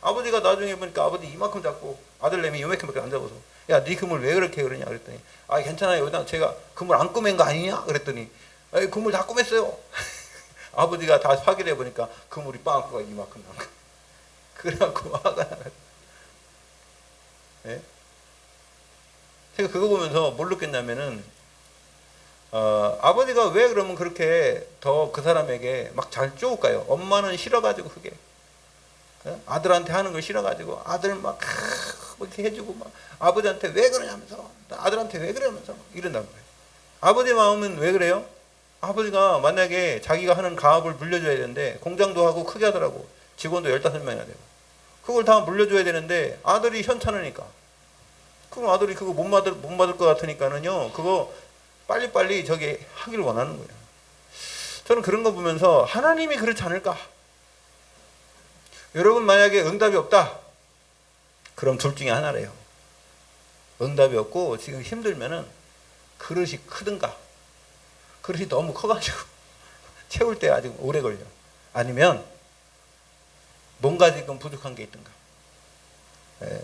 아버지가 나중에 보니까 아버지 이만큼 잡고 아들내미 이만큼밖에 안 잡아서 야 네 그물 왜 그렇게 그러냐 그랬더니 아 괜찮아요. 여기다 제가 그물 안 꼬맨 거 아니냐 그랬더니 그물 다 꼬맸어요. 아버지가 다 확인해 보니까 그물이 빵꾸가 이만큼 난 거예요. 그래갖고 화가 나가지고. 예? 제가 그거 보면서 뭘 느꼈냐면은 아버지가 왜 그러면 그렇게 더 그 사람에게 막 잘 쪼을까요? 엄마는 싫어가지고 그게 아들한테 하는 걸 싫어가지고 아들 막 이렇게 해주고 막 아버지한테 왜 그러냐면서 아들한테 왜 그러면서 이런단 말이에요. 아버지 마음은 왜 그래요? 아버지가 만약에 자기가 하는 가업을 물려줘야 되는데 공장도 하고 크게 하더라고. 직원도 15명이나 되고 그걸 다 물려줘야 되는데 아들이 현찮으니까 그럼 아들이 그거 못 받을 것 같으니까는요 그거 빨리빨리 저기 하기를 원하는 거예요. 저는 그런 거 보면서 하나님이 그렇지 않을까? 여러분 만약에 응답이 없다. 그럼 둘 중에 하나래요. 응답이 없고 지금 힘들면은 그릇이 크든가, 그릇이 너무 커가지고 채울 때 아직 오래 걸려. 아니면 뭔가 지금 부족한 게 있든가. 예.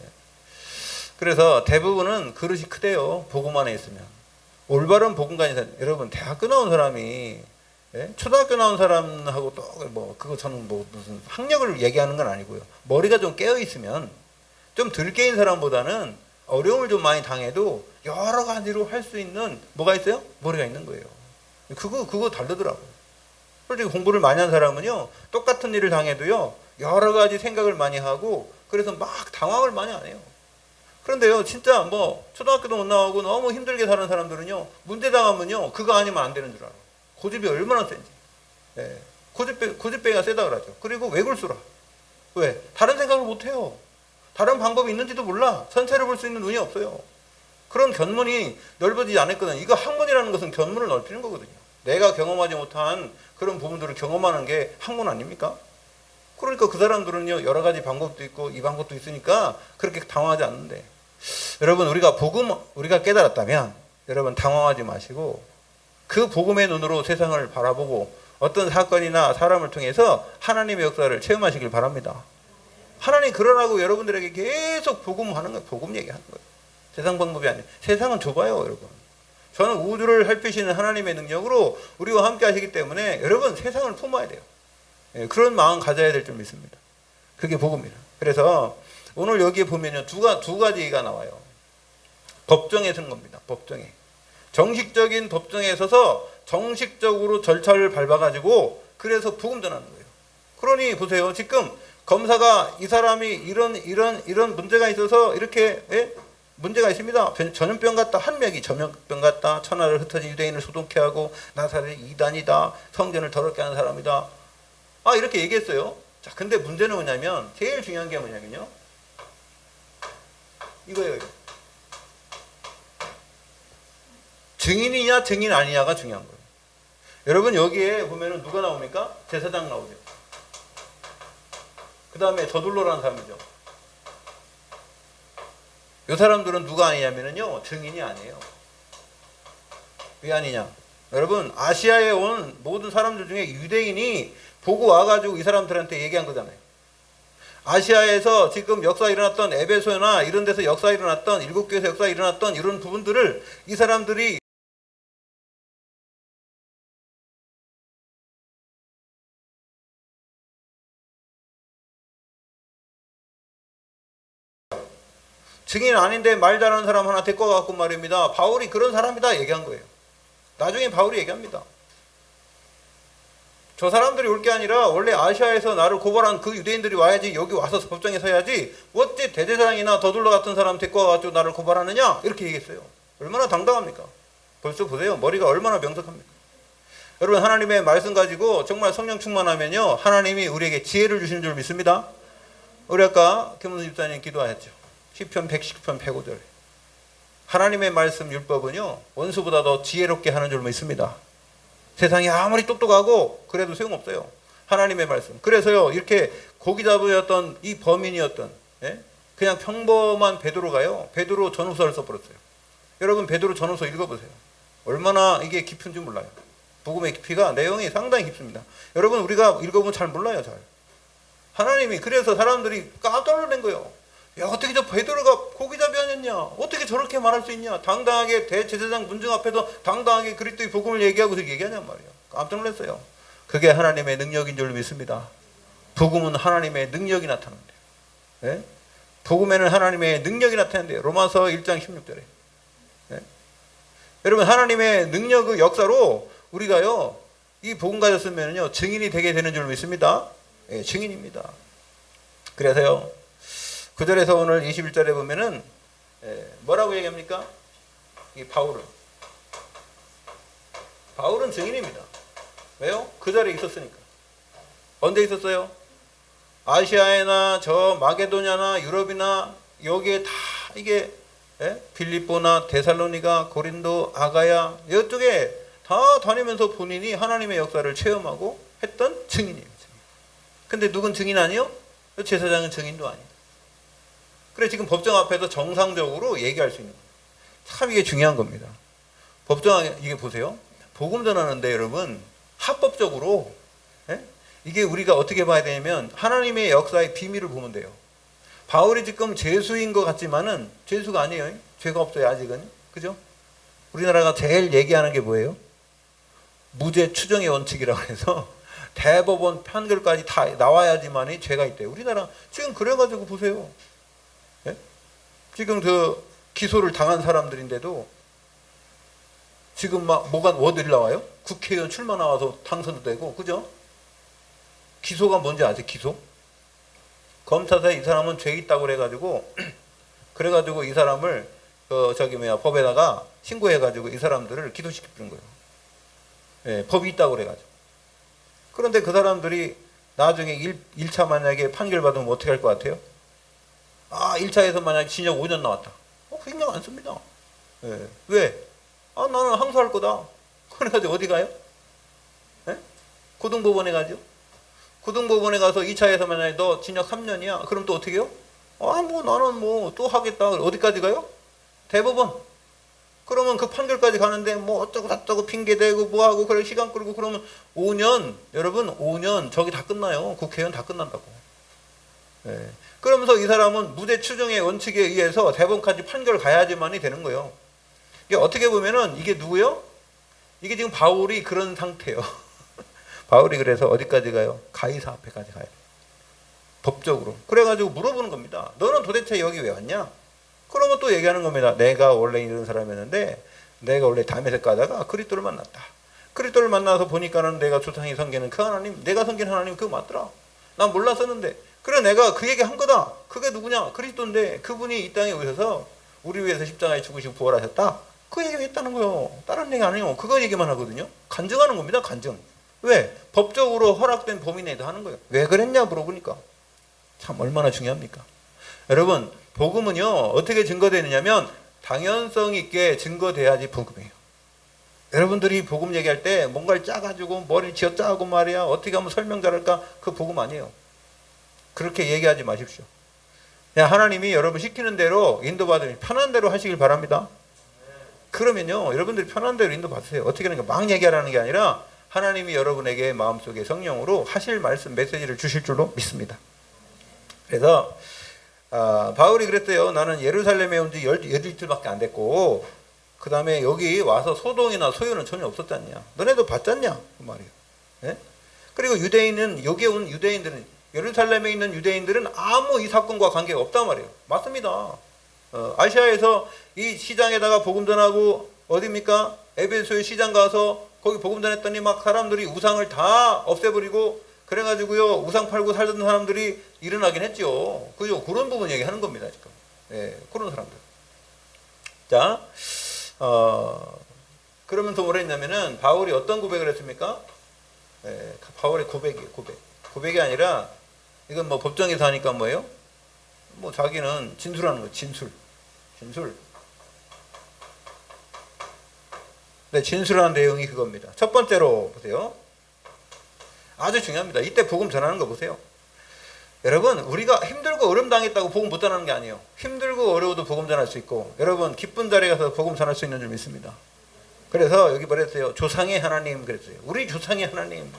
그래서 대부분은 그릇이 크대요. 복음 안에 있으면. 올바른 복음관이사 여러분 대학교 나온 사람이 예? 초등학교 나온 사람하고 또 뭐 그거 저는 뭐 무슨 학력을 얘기하는 건 아니고요. 머리가 좀 깨어 있으면 좀 덜 깨인 사람보다는 어려움을 좀 많이 당해도 여러 가지로 할 수 있는 뭐가 있어요? 머리가 있는 거예요. 그거 다르더라고요. 솔직히 공부를 많이 한 사람은요, 똑같은 일을 당해도요, 여러 가지 생각을 많이 하고, 그래서 막 당황을 많이 안 해요. 그런데요, 진짜 뭐, 초등학교도 못 나오고 너무 힘들게 사는 사람들은요, 문제 당하면요, 그거 아니면 안 되는 줄 알아. 고집이 얼마나 센지. 예. 고집배가 세다 그러죠. 그리고 왜 굴수라? 왜? 다른 생각을 못 해요. 다른 방법이 있는지도 몰라. 전체를 볼 수 있는 눈이 없어요. 그런 견문이 넓어지지 않았거든요. 이거 학문이라는 것은 견문을 넓히는 거거든요. 내가 경험하지 못한 그런 부분들을 경험하는 게 학문 아닙니까? 그러니까 그 사람들은요, 여러 가지 방법도 있고 이 방법도 있으니까 그렇게 당황하지 않는데, 여러분 우리가 깨달았다면 여러분 당황하지 마시고 그 복음의 눈으로 세상을 바라보고 어떤 사건이나 사람을 통해서 하나님의 역사를 체험하시길 바랍니다. 하나님 그러라고 여러분들에게 계속 복음하는 거예요. 복음 얘기하는 거예요. 세상 방법이 아니에요. 세상은 좁아요, 여러분. 저는 우주를 살피시는 하나님의 능력으로 우리와 함께 하시기 때문에 여러분 세상을 품어야 돼요. 예, 그런 마음 가져야 될 줄 믿습니다. 그게 복음이라. 그래서 오늘 여기에 보면요, 두 가지가 나와요. 법정에 선 겁니다. 법정에. 정식적인 법정에 서서 정식적으로 절차를 밟아가지고 그래서 복음 전하는 거예요. 그러니 보세요. 지금 검사가 이 사람이 이런 문제가 있어서 이렇게 예? 문제가 있습니다. 전염병 같다. 한 명이 전염병 같다. 천하를 흩어진 유대인을 소동케 하고 나사렛 이단이다. 성전을 더럽게 하는 사람이다. 아, 이렇게 얘기했어요. 자, 근데 문제는 뭐냐면 제일 중요한 게 뭐냐면요. 이거예요. 이거. 증인이냐 증인 아니냐가 중요한 거예요. 여러분 여기에 보면은 누가 나옵니까? 제사장 나오죠. 그 다음에 저둘러라는 사람이죠. 이 사람들은 누가 아니냐면요, 증인이 아니에요. 왜 아니냐? 여러분 아시아에 온 모든 사람들 중에 유대인이 보고 와가지고 이 사람들한테 얘기한 거잖아요. 아시아에서 지금 역사 일어났던 에베소나 이런 데서 역사 일어났던 일곱 교회에서 역사 일어났던 이런 부분들을 이 사람들이 증인 아닌데 말 잘하는 사람 하나 데리고 가갖고 말입니다. 바울이 그런 사람이다 얘기한 거예요. 나중에 바울이 얘기합니다. 저 사람들이 올 게 아니라 원래 아시아에서 나를 고발한 그 유대인들이 와야지 여기 와서 법정에 서야지 어째 대제사장이나 더둘러 같은 사람 데리고 와가지고 나를 고발하느냐 이렇게 얘기했어요. 얼마나 당당합니까? 벌써 보세요. 머리가 얼마나 명석합니까? 여러분 하나님의 말씀 가지고 정말 성령 충만하면요 하나님이 우리에게 지혜를 주시는 줄 믿습니다. 우리 아까 김문수 집사님 기도하셨죠. 시편 119편 105절 하나님의 말씀 율법은요 원수보다 더 지혜롭게 하는 줄 믿습니다. 세상이 아무리 똑똑하고 그래도 소용없어요. 하나님의 말씀. 그래서요 이렇게 고기 잡으였던 이 범인이었던 예? 그냥 평범한 베드로가요 베드로 전후서를 써버렸어요. 여러분 베드로 전후서 읽어보세요. 얼마나 이게 깊은지 몰라요. 복음의 깊이가 내용이 상당히 깊습니다. 여러분 우리가 읽어보면 잘 몰라요. 잘. 하나님이 그래서 사람들이 깜짝 놀란 거예요. 야 어떻게 저 베드로가 고기잡이 아니었냐? 어떻게 저렇게 말할 수 있냐? 당당하게 대제사장 문정 앞에서 당당하게 그리스도의 복음을 얘기하고서 얘기하냔 말이에요. 깜짝 놀랐어요. 그게 하나님의 능력인 줄 믿습니다. 복음은 하나님의 능력이 나타난대요. 예? 복음에는 하나님의 능력이 나타난대요. 로마서 1장 16절에. 예? 여러분 하나님의 능력의 역사로 우리가요 이 복음 가졌으면요 증인이 되게 되는 줄 믿습니다. 예, 증인입니다. 그래서요 9절에서 오늘 21절에 보면은 뭐라고 얘기합니까? 이 바울은 증인입니다. 왜요? 그 자리에 있었으니까. 언제 있었어요? 아시아에나 저 마게도냐나 유럽이나 여기에 다 이게 빌립보나 데살로니가 고린도 아가야 이쪽에 다 다니면서 본인이 하나님의 역사를 체험하고 했던 증인이에요. 근데 누군 증인 아니요? 제사장은 증인도 아니에요. 그래 지금 법정 앞에서 정상적으로 얘기할 수 있는 거예요. 참 이게 중요한 겁니다. 법정 이게 보세요. 복음 전하는데 여러분 합법적으로 예? 이게 우리가 어떻게 봐야 되냐면 하나님의 역사의 비밀을 보면 돼요. 바울이 지금 죄수인 것 같지만은 죄수가 아니에요. 죄가 없어요 아직은. 그죠? 우리나라가 제일 얘기하는 게 뭐예요? 무죄 추정의 원칙이라고 해서 대법원 판결까지 다 나와야지만이 죄가 있대요. 우리나라 지금 그래가지고 보세요. 예? 지금 그 기소를 당한 사람들인데도 지금 막 뭐가 어딜 나와요? 국회의원 출마 나와서 당선도 되고, 그죠? 기소가 뭔지 아세요? 기소? 검사사에 이 사람은 죄 있다고 그래가지고 그래가지고 이 사람을 법에다가 신고해가지고 이 사람들을 기소시키는 거예요. 예, 법이 있다고 그래가지고. 그런데 그 사람들이 나중에 1차 만약에 판결 받으면 어떻게 할 것 같아요? 1차에서 만약에 징역 5년 나왔다. 징역 안 씁니다. 예. 왜? 나는 항소할 거다. 그래가지고 어디 가요? 예? 고등법원에 가죠. 고등법원에 가서 2차에서 만약에 너 징역 3년이야. 그럼 또 어떻게 해요? 나는 또 하겠다. 어디까지 가요? 대법원. 그러면 그 판결까지 가는데 어쩌고 저쩌고 핑계대고 뭐하고 그래 시간 끌고 그러면 5년 여러분 5년 저기 다 끝나요. 국회의원 다 끝난다고. 예. 그러면서 이 사람은 무죄 추정의 원칙에 의해서 대법원까지 판결 가야지만이 되는 거예요. 이게 어떻게 보면은 이게 누구요? 이게 지금 바울이 그런 상태예요. 바울이 그래서 어디까지 가요? 가이사 앞에까지 가요. 법적으로. 그래가지고 물어보는 겁니다. 너는 도대체 여기 왜 왔냐? 그러면 또 얘기하는 겁니다. 내가 원래 이런 사람이었는데 내가 원래 다메섹 가다가 그리스도를 만났다. 그리스도를 만나서 보니까는 내가 조상이 섬기는 그 하나님, 내가 섬기는 하나님 그거 맞더라. 난 몰랐었는데 그래 내가 그 얘기 한 거다. 그게 누구냐? 그리스도인데 그분이 이 땅에 오셔서 우리 위해서 십자가에 죽으시고 부활하셨다. 그 얘기 했다는 거예요. 다른 얘기 아니에요. 그거 얘기만 하거든요. 간증하는 겁니다. 간증. 왜? 법적으로 허락된 범위 내에서 하는 거예요. 왜 그랬냐 물어보니까 참 얼마나 중요합니까? 여러분 복음은요 어떻게 증거되느냐면 당연성 있게 증거돼야지 복음이에요. 여러분들이 복음 얘기할 때 뭔가를 짜가지고 머리를 쥐어짜고 말이야 어떻게 하면 설명 잘할까? 그 복음 아니에요. 그렇게 얘기하지 마십시오. 그냥 하나님이 여러분 시키는 대로 인도받으면 편한 대로 하시길 바랍니다. 그러면요 여러분들이 편한 대로 인도받으세요. 어떻게 하는 게 막 얘기하라는 게 아니라 하나님이 여러분에게 마음속에 성령으로 하실 말씀 메시지를 주실 줄로 믿습니다. 그래서 바울이 그랬대요. 나는 예루살렘에 온 지 17일밖에 안 됐고 그 다음에 여기 와서 소동이나 소유는 전혀 없었잖냐. 너네도 봤잖냐 그 말이에요. 예? 그리고 유대인은 여기 온 유대인들은 예루살렘에 있는 유대인들은 아무 이 사건과 관계가 없단 말이에요. 맞습니다. 아시아에서 이 시장에다가 복음 전하고 어디입니까? 에베소의 시장 가서 거기 복음 전했더니 막 사람들이 우상을 다 없애버리고 그래가지고요 우상 팔고 살던 사람들이 일어나긴 했죠. 그죠? 그런 부분 얘기하는 겁니다 지금. 예, 그런 사람들. 자, 그러면서 뭐라 했냐면은 바울이 어떤 고백을 했습니까? 예, 바울의 고백이에요. 고백이 아니라 이건 뭐 법정에서 하니까 뭐예요? 뭐 자기는 진술하는 거예요. 진술. 네, 진술하는 내용이 그겁니다. 첫 번째로 보세요. 아주 중요합니다. 이때 복음 전하는 거 보세요. 여러분 우리가 힘들고 어려움 당했다고 복음 못 전하는 게 아니에요. 힘들고 어려워도 복음 전할 수 있고 여러분 기쁜 자리에 가서 복음 전할 수 있는 줄 믿습니다. 그래서 여기 뭐랬어요? 조상의 하나님 그랬어요. 우리 조상의 하나님.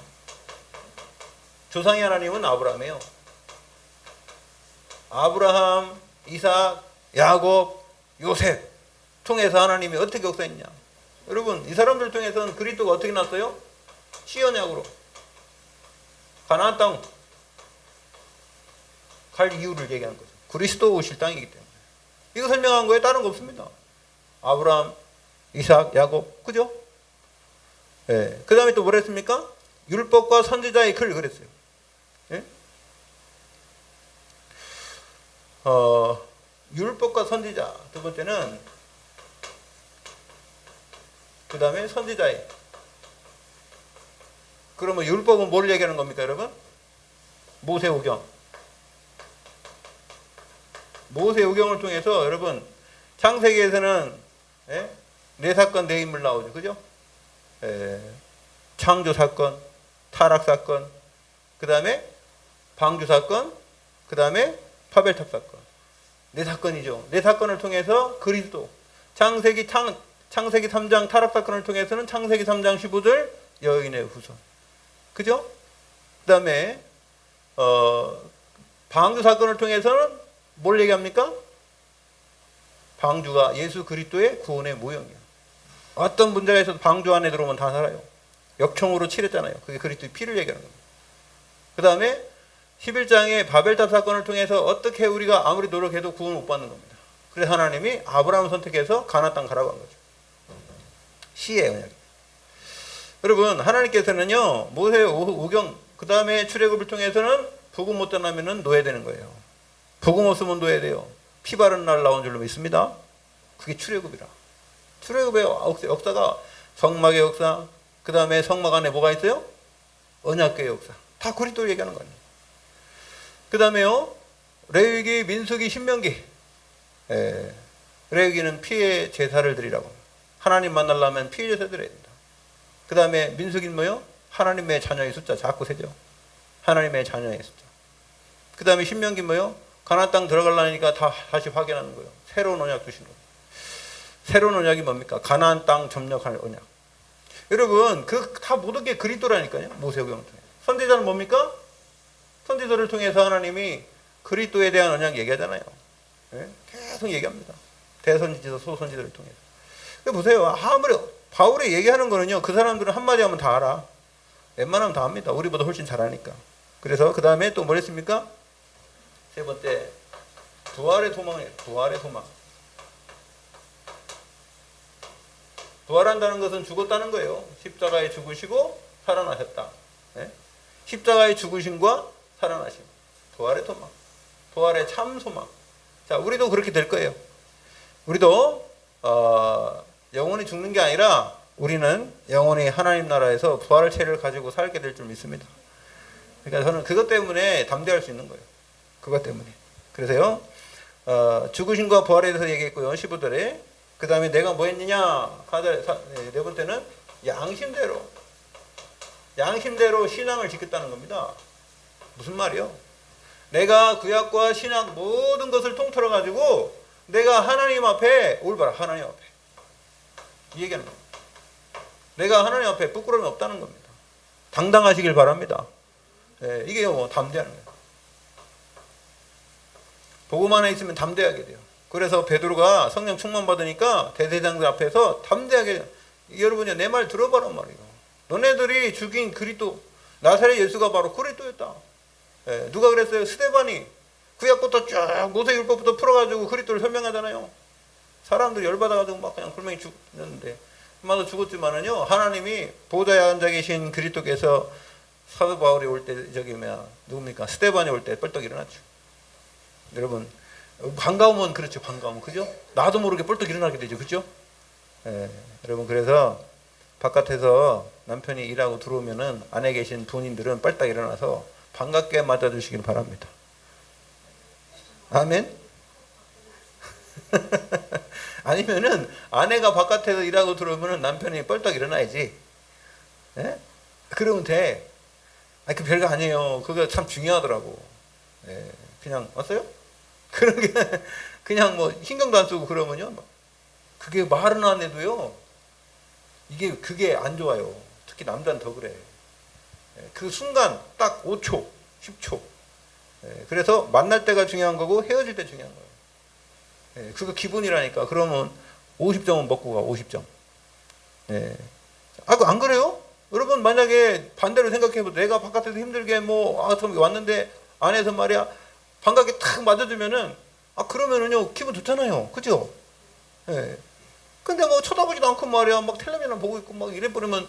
조상의 하나님은 아브라함이에요. 아브라함, 이삭, 야곱, 요셉 통해서 하나님이 어떻게 역사했냐. 여러분 이 사람들 통해서는 그리스도가 어떻게 났어요? 시언약으로 가나안 땅 갈 이유를 얘기하는 거죠. 그리스도 오실 땅이기 때문에. 이거 설명한 거에 다른 거 없습니다. 아브라함, 이삭, 야곱, 그죠? 예. 그 다음에 또 뭐라 했습니까? 율법과 선지자의 글 그랬어요. 예? 율법과 선지자. 두 번째는 그 다음에 선지자의. 그러면 율법은 뭘 얘기하는 겁니까, 여러분? 모세오경. 모세오경을 통해서 여러분 창세기에서는 네 사건 네 인물 나오죠, 그죠? 창조 사건, 타락 사건, 그 다음에 방주 사건, 그 다음에 파벨탑 사건. 네 사건이죠. 네 사건을 통해서 그리스도, 창세기 3장 타락 사건을 통해서는 창세기 3장 15절 여인의 후손. 그죠? 그 다음에 방주 사건을 통해서는 뭘 얘기합니까? 방주가 예수 그리스도의 구원의 모형이야. 어떤 문제가 있어도 방주 안에 들어오면 다 살아요. 역총으로 칠했잖아요. 그게 그리스도의 피를 얘기하는 겁니다. 그 다음에 11장의 바벨탑 사건을 통해서 어떻게 우리가 아무리 노력해도 구원 못 받는 겁니다. 그래서 하나님이 아브라함을 선택해서 가나안 땅 가라고 한 거죠. 시의 언약입니다. 여러분, 하나님께서는요, 모세 오경, 그 다음에 출애굽을 통해서는 복음 못 전하면은 노예되는 거예요. 복음 없으면 노예돼요. 피 바른 날 나온 줄로 믿습니다. 그게 출애굽이라. 출애굽의 역사가 성막의 역사, 그 다음에 성막 안에 뭐가 있어요? 언약궤의 역사. 다 그리스도를 얘기하는 거예요. 그 다음에요, 레위기, 민수기, 신명기. 레위기는 피의 제사를 드리라고. 하나님 만나려면 피의 제사 드려야 된다. 그 다음에 민수기는 뭐요? 하나님의 자녀의 숫자 자꾸 세죠. 하나님의 자녀의 숫자. 그 다음에 신명기 뭐요? 가나안 땅 들어가려니까 다시 확인하는 거예요. 새로운 언약 주시는 거예요. 새로운 언약이 뭡니까? 가나안 땅 점령할 언약. 여러분, 다 모든 게 그리스도라니까요. 모세오경을 통해. 선지자는 뭡니까? 선지자를 통해서 하나님이 그리스도에 대한 언약 얘기하잖아요. 네? 계속 얘기합니다. 대선지자, 소선지자를 통해서. 보세요. 아무리 바울이 얘기하는 거는요, 그 사람들은 한마디 하면 다 알아. 웬만하면 다 합니다. 우리보다 훨씬 잘하니까. 그래서 그 다음에 또 뭘 했습니까? 세 번째, 부활의 소망이에요. 부활의 소망. 부활한다는 것은 죽었다는 거예요. 십자가에 죽으시고 살아나셨다. 네? 십자가의 죽으심과 살아나심. 부활의 소망. 부활의 참 소망. 자, 우리도 그렇게 될 거예요. 우리도 영원히 죽는 게 아니라 우리는 영원히 하나님 나라에서 부활의 체를 가지고 살게 될 줄 믿습니다. 그러니까 저는 그것 때문에 담대할 수 있는 거예요. 그것 때문에. 그래서요, 죽으심과 부활에 대해서 얘기했고요. 15절에. 그 다음에 내가 뭐 했느냐? 네 번째는 양심대로 신앙을 지켰다는 겁니다. 무슨 말이요? 내가 구약과 신약 모든 것을 통틀어 가지고 내가 하나님 앞에 올바라. 하나님 앞에 이 얘기하는 겁니다. 내가 하나님 앞에 부끄러움이 없다는 겁니다. 당당하시길 바랍니다. 네, 이게 뭐 담대하는 거예요. 복음 안에 있으면 담대하게 돼요. 그래서 베드로가 성령 충만 받으니까 대제사장들 앞에서 담대하게, 여러분이 내 말 들어봐란 말이에요. 너네들이 죽인 그리스도 나사렛 예수가 바로 그리스도였다. 예, 누가 그랬어요? 스데반이 구약부터 쭉 모세율법부터 풀어가지고 그리스도를 설명하잖아요. 사람들이 열받아가지고 막 그냥 굴명히 죽는데, 맞아 죽었지만은요, 하나님이 보좌에 앉아 계신 그리스도께서 사도 바울이 올 때 누굽니까? 스데반이 올 때 뻘떡 일어났죠. 여러분, 반가우면 그렇죠. 반가우면, 그죠? 나도 모르게 뻘떡 일어나게 되죠. 그죠? 예, 여러분, 그래서 바깥에서 남편이 일하고 들어오면은 안에 계신 부인들은 빨딱 일어나서 반갑게 맞아주시길 바랍니다. 아멘? 아니면은 아내가 바깥에서 일하고 들어오면은 남편이 뻘떡 일어나야지. 예? 그러면 돼. 그 별거 아니에요. 그거 참 중요하더라고. 예, 그냥 왔어요? 그런 게 그냥 뭐 신경도 안 쓰고 그러면요, 그게 말은 안 해도요, 그게 안 좋아요. 특히 남자는 더 그래. 그 순간 딱 5초, 10초. 그래서 만날 때가 중요한 거고 헤어질 때 중요한 거예요. 그거 기분이라니까. 그러면 50점은 먹고 가. 50점. 안 그래요? 여러분, 만약에 반대로 생각해보세요. 내가 바깥에서 힘들게 왔는데 안에서 말이야 반갑게 탁 맞아주면은, 그러면은요, 기분 좋잖아요. 그죠? 근데 쳐다보지도 않고 말이야, 막 텔레비전 보고 있고 막 이래버리면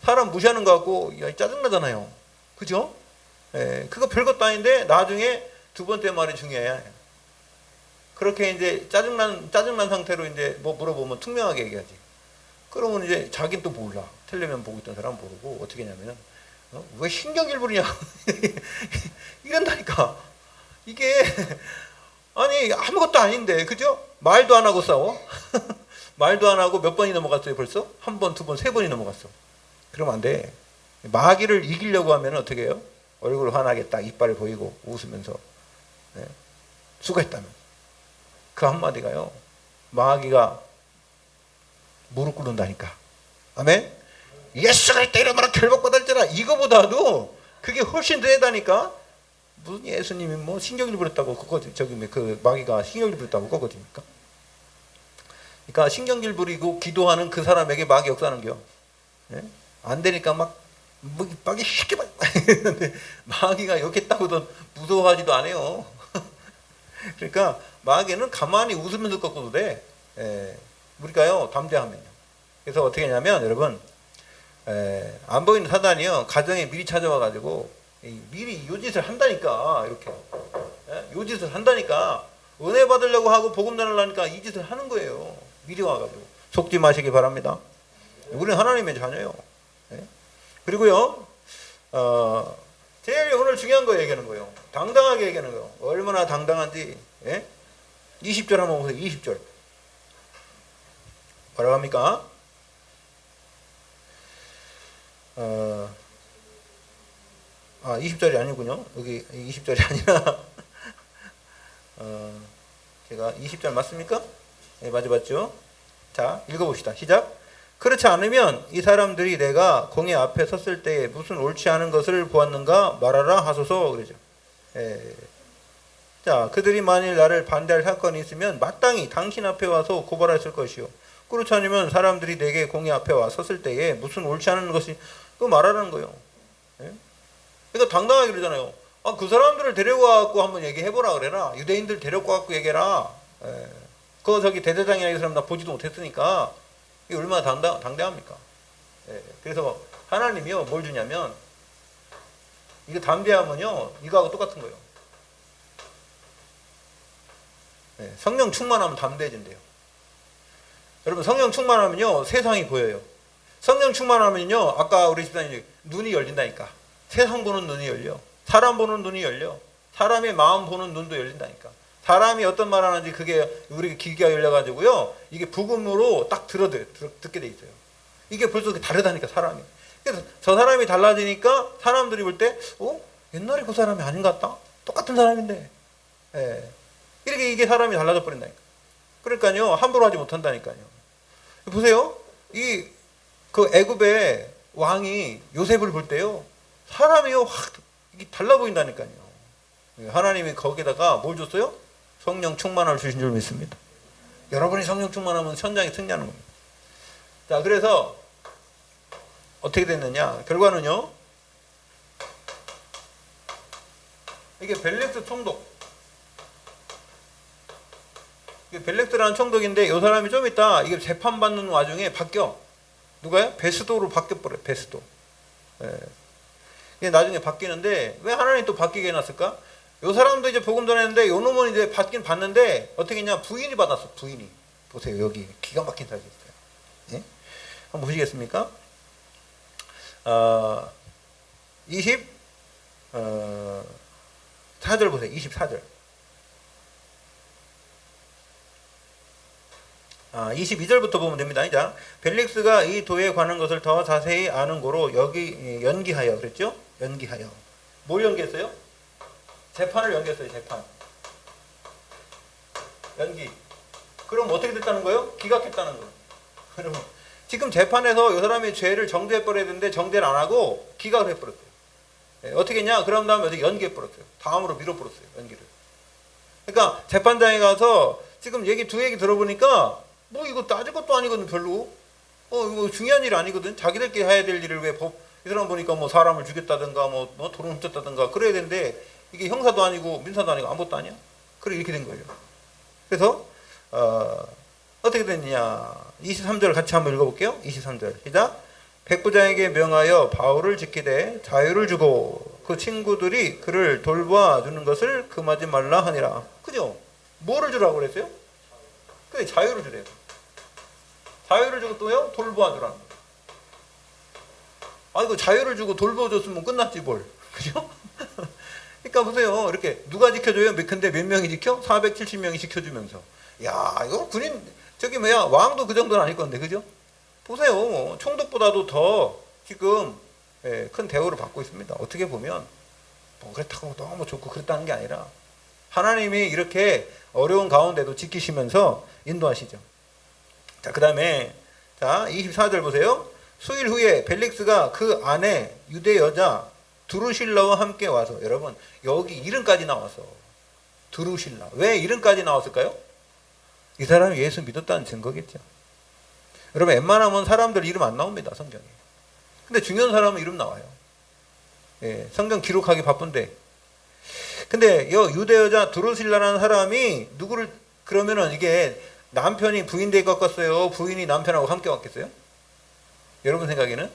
사람 무시하는 거 같고, 짜증나잖아요. 그죠? 그거 별것도 아닌데, 나중에 두 번째 말이 중요해. 그렇게 이제 짜증난 상태로 이제 뭐 물어보면 투명하게 얘기하지. 그러면 이제 자기는 또 몰라. 텔레비전 보고 있던 사람은 모르고, 어떻게 했냐면은, 왜 신경질 부리냐. 이런다니까. 이게, 아니, 아무것도 아닌데, 그죠? 말도 안 하고 싸워. 말도 안 하고 몇 번이 넘어갔어요, 벌써? 한 번, 두 번, 세 번이 넘어갔어. 그러면 안 돼. 마귀를 이기려고 하면 어떻게 해요? 얼굴 환하게 딱 이빨을 보이고 웃으면서. 수고했다면. 그 한마디가요, 마귀가 무릎 꿇는다니까. 아멘? 예수가 있다 이러면 결박받을지라. 이거보다도 그게 훨씬 더하다니까. 무슨 예수님이 뭐 신경질 부렸다고 그 마귀가 신경질 부렸다고 꺼거집니까? 그러니까 신경질 부리고 기도하는 그 사람에게 마귀 역사하는겨. 예? 안 되니까 막 마귀 쉽게 막 했는데 마귀가 욕했다고도 무서워하지도 않아요. 그러니까 마귀는 가만히 웃으면서 꺾어도 돼. 예. 우리가요 담대하면요. 그래서 어떻게 하냐면 여러분, 안 보이는 사단이요 가정에 미리 찾아와 가지고 미리 요 짓을 한다니까. 이렇게 요 짓을 한다니까. 은혜 받으려고 하고 복음 전하려니까 이 짓을 하는 거예요. 미리 와가지고. 속지 마시기 바랍니다. 우리는 하나님의 자녀예요. 그리고요 제일 오늘 중요한 거 얘기하는 거예요. 당당하게 얘기하는 거예요. 얼마나 당당한지. 20절 한번 보세요. 20절 뭐라고 합니까? 20절이 아니군요. 여기 20절이 아니라 제가 20절 맞습니까? 네, 맞죠? 자, 읽어봅시다. 시작. 그렇지 않으면 이 사람들이 내가 공회 앞에 섰을 때에 무슨 옳지 않은 것을 보았는가 말하라 하소서. 그러죠. 자, 그들이 만일 나를 반대할 사건이 있으면 마땅히 당신 앞에 와서 고발했을 것이요. 그렇지 않으면 사람들이 내게 공회 앞에 와 섰을 때에 무슨 옳지 않은 것이 그거 말하라는 거예요. 그러니까 당당하게 그러잖아요. 그 사람들을 데려와갖고 한번 얘기해보라 그래라. 유대인들 데려와갖고 얘기해라. 그거 저기 대제사장이나 이 사람 나 보지도 못했으니까 이게 얼마나 당대합니까? 그래서 하나님이요 뭘 주냐면 이거 담대하면요 이거하고 똑같은 거예요. 성령 충만하면 담대해진대요. 여러분 성령 충만하면요 세상이 보여요. 성령 충만하면요 아까 우리 집사님이 눈이 열린다니까. 세상 보는 눈이 열려. 사람 보는 눈이 열려. 사람의 마음 보는 눈도 열린다니까. 사람이 어떤 말 하는지 그게 우리 귀가 열려가지고요 이게 복음으로 딱 듣게 돼 있어요. 이게 벌써 다르다니까 사람이. 그래서 저 사람이 달라지니까 사람들이 볼 때 옛날에 그 사람이 아닌 것 같다. 똑같은 사람인데. 이렇게 이게 사람이 달라져 버린다니까. 그러니까요 함부로 하지 못한다니까요. 보세요. 그 애굽의 왕이 요셉을 볼 때요 사람이요 확 이게 달라 보인다니까요. 하나님이 거기다가 뭘 줬어요? 성령 충만을 주신 줄 믿습니다. 여러분이 성령 충만하면 현장에 승리하는 겁니다. 자, 그래서 어떻게 됐느냐? 결과는요. 이게 벨렉스 총독. 이게 벨렉스라는 총독인데 이 사람이 좀 있다 이게 재판받는 와중에 바뀌어. 누가요? 베스도로 바뀌어버려요. 베스도. 나중에 바뀌는데 왜 하나님이 또 바뀌게 해놨을까? 요 사람도 이제 복음 전했는데 요 놈은 이제 받긴 받는데 어떻게 했냐? 부인이 받았어. 부인이. 보세요. 여기 기가 막힌 사실이 있어요. 한번 보시겠습니까? 24절 보세요. 24절. 22절부터 보면 됩니다. 자, 벨릭스가 이 도에 관한 것을 더 자세히 아는 고로 여기 연기하여 그랬죠? 연기하여. 뭘 연기했어요? 재판을 연기했어요. 재판. 연기. 그럼 어떻게 됐다는 거예요? 기각했다는 거예요. 여러분, 지금 재판에서 이 사람이 죄를 정죄해버려야 되는데 정죄를 안 하고 기각을 해버렸어요. 어떻게 했냐? 그런 다음에 어떻게 연기해버렸어요. 다음으로 밀어버렸어요. 연기를. 그러니까 재판장에 가서 지금 두 얘기 들어보니까 뭐 이거 따질 것도 아니거든 별로. 이거 중요한 일 아니거든. 자기들끼리 해야 될 일을 왜 이 사람 보니까 뭐 사람을 죽였다든가 뭐 돈을 훔쳤다든가 그래야 되는데 이게 형사도 아니고 민사도 아니고 아무것도 아니야. 그래 이렇게 된 거예요. 그래서 어떻게 됐느냐? 23절 같이 한번 읽어볼게요. 23절 시작. 백부장에게 명하여 바울을 지키되 자유를 주고 그 친구들이 그를 돌봐주는 것을 금하지 말라 하니라. 그죠? 뭐를 주라고 그랬어요? 그래 자유를 주래요. 자유를 주고 또요 돌봐주라는 거예요. 이거 자유를 주고 돌봐줬으면 끝났지 뭘. 그죠? 그러니까 보세요. 이렇게 누가 지켜줘요? 근데 몇 명이 지켜? 470명이 지켜주면서. 야 이거 군인 왕도 그 정도는 아닐 건데 그죠? 보세요. 총독보다도 더 지금 큰 대우를 받고 있습니다. 어떻게 보면 뭐 그렇다고 너무 좋고 그랬다는 게 아니라 하나님이 이렇게 어려운 가운데도 지키시면서 인도하시죠. 자, 그 다음에 자 24절 보세요. 수일 후에 벨릭스가 그 아내 유대 여자 두루실라와 함께 와서, 여러분 여기 이름까지 나왔어. 두루실라. 왜 이름까지 나왔을까요? 이 사람이 예수 믿었다는 증거겠죠. 여러분 웬만하면 사람들 이름 안 나옵니다, 성경에. 근데 중요한 사람은 이름 나와요. 예, 성경 기록하기 바쁜데. 근데 이 유대 여자 두루실라라는 사람이 누구를, 그러면은 이게 남편이 부인에게 꺾었어요? 부인이 남편하고 함께 왔겠어요? 여러분 생각에는?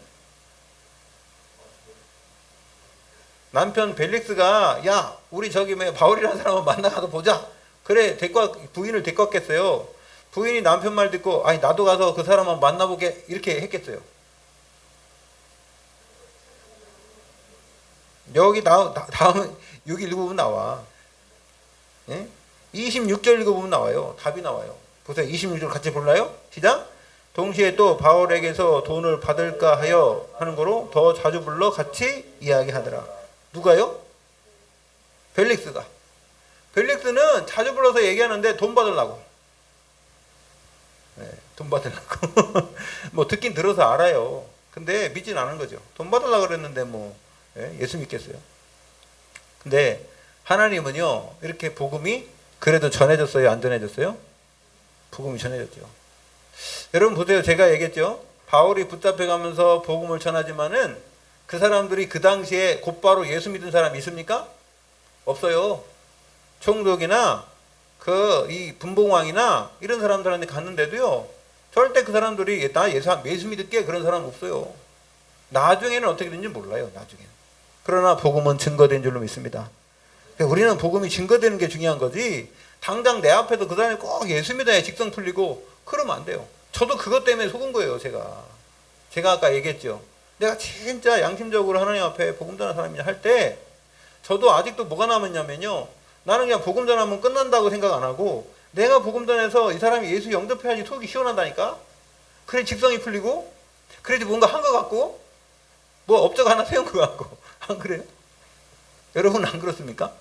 남편 벨릭스가 야 우리 저기 뭐 바울이라는 사람을 만나가서 보자. 그래 부인을 데리고 왔겠어요? 부인이 남편 말 듣고 아니 나도 가서 그 사람을 만나보게 이렇게 했겠어요? 여기 다음 여기 읽어보면 나와. 예? 26절 읽어보면 나와요. 답이 나와요. 보세요. 26절 같이 볼까요? 시작. 동시에 또 바울에게서 돈을 받을까 하여 하는 거로 더 자주 불러 같이 이야기하더라. 누가요? 벨릭스가. 벨릭스는 자주 불러서 얘기하는데 돈 받으려고. 네, 돈 받으려고. 뭐 듣긴 들어서 알아요. 근데 믿진 않은 거죠. 돈 받으려고 그랬는데 뭐 예수 믿겠어요? 근데 하나님은요 이렇게 복음이 그래도 전해졌어요? 안 전해졌어요? 복음이 전해졌죠. 여러분 보세요. 제가 얘기했죠. 바울이 붙잡혀가면서 복음을 전하지만은 그 사람들이 그 당시에 곧바로 예수 믿은 사람이 있습니까? 없어요. 총독이나 이 분봉왕이나 이런 사람들한테 갔는데도요 절대 그 사람들이 나 예수 믿을게 그런 사람 없어요. 나중에는 어떻게 된지 몰라요. 나중에는. 그러나 복음은 증거된 줄로 믿습니다. 우리는 복음이 증거되는 게 중요한 거지, 당장 내 앞에서 그 사람이 꼭 예수 믿어야 직성 풀리고 그러면 안 돼요. 저도 그것 때문에 속은 거예요. 제가 아까 얘기했죠. 내가 진짜 양심적으로 하나님 앞에 복음 전하는 사람이냐 할 때 저도 아직도 뭐가 남았냐면요, 나는 그냥 복음 전하면 끝난다고 생각 안 하고 내가 복음 전해서 이 사람이 예수 영접해야지 속이 시원하다니까. 그래 직성이 풀리고 그래야지 뭔가 한 것 같고 뭐 업적 하나 세운 것 같고. 안 그래요? 여러분 안 그렇습니까?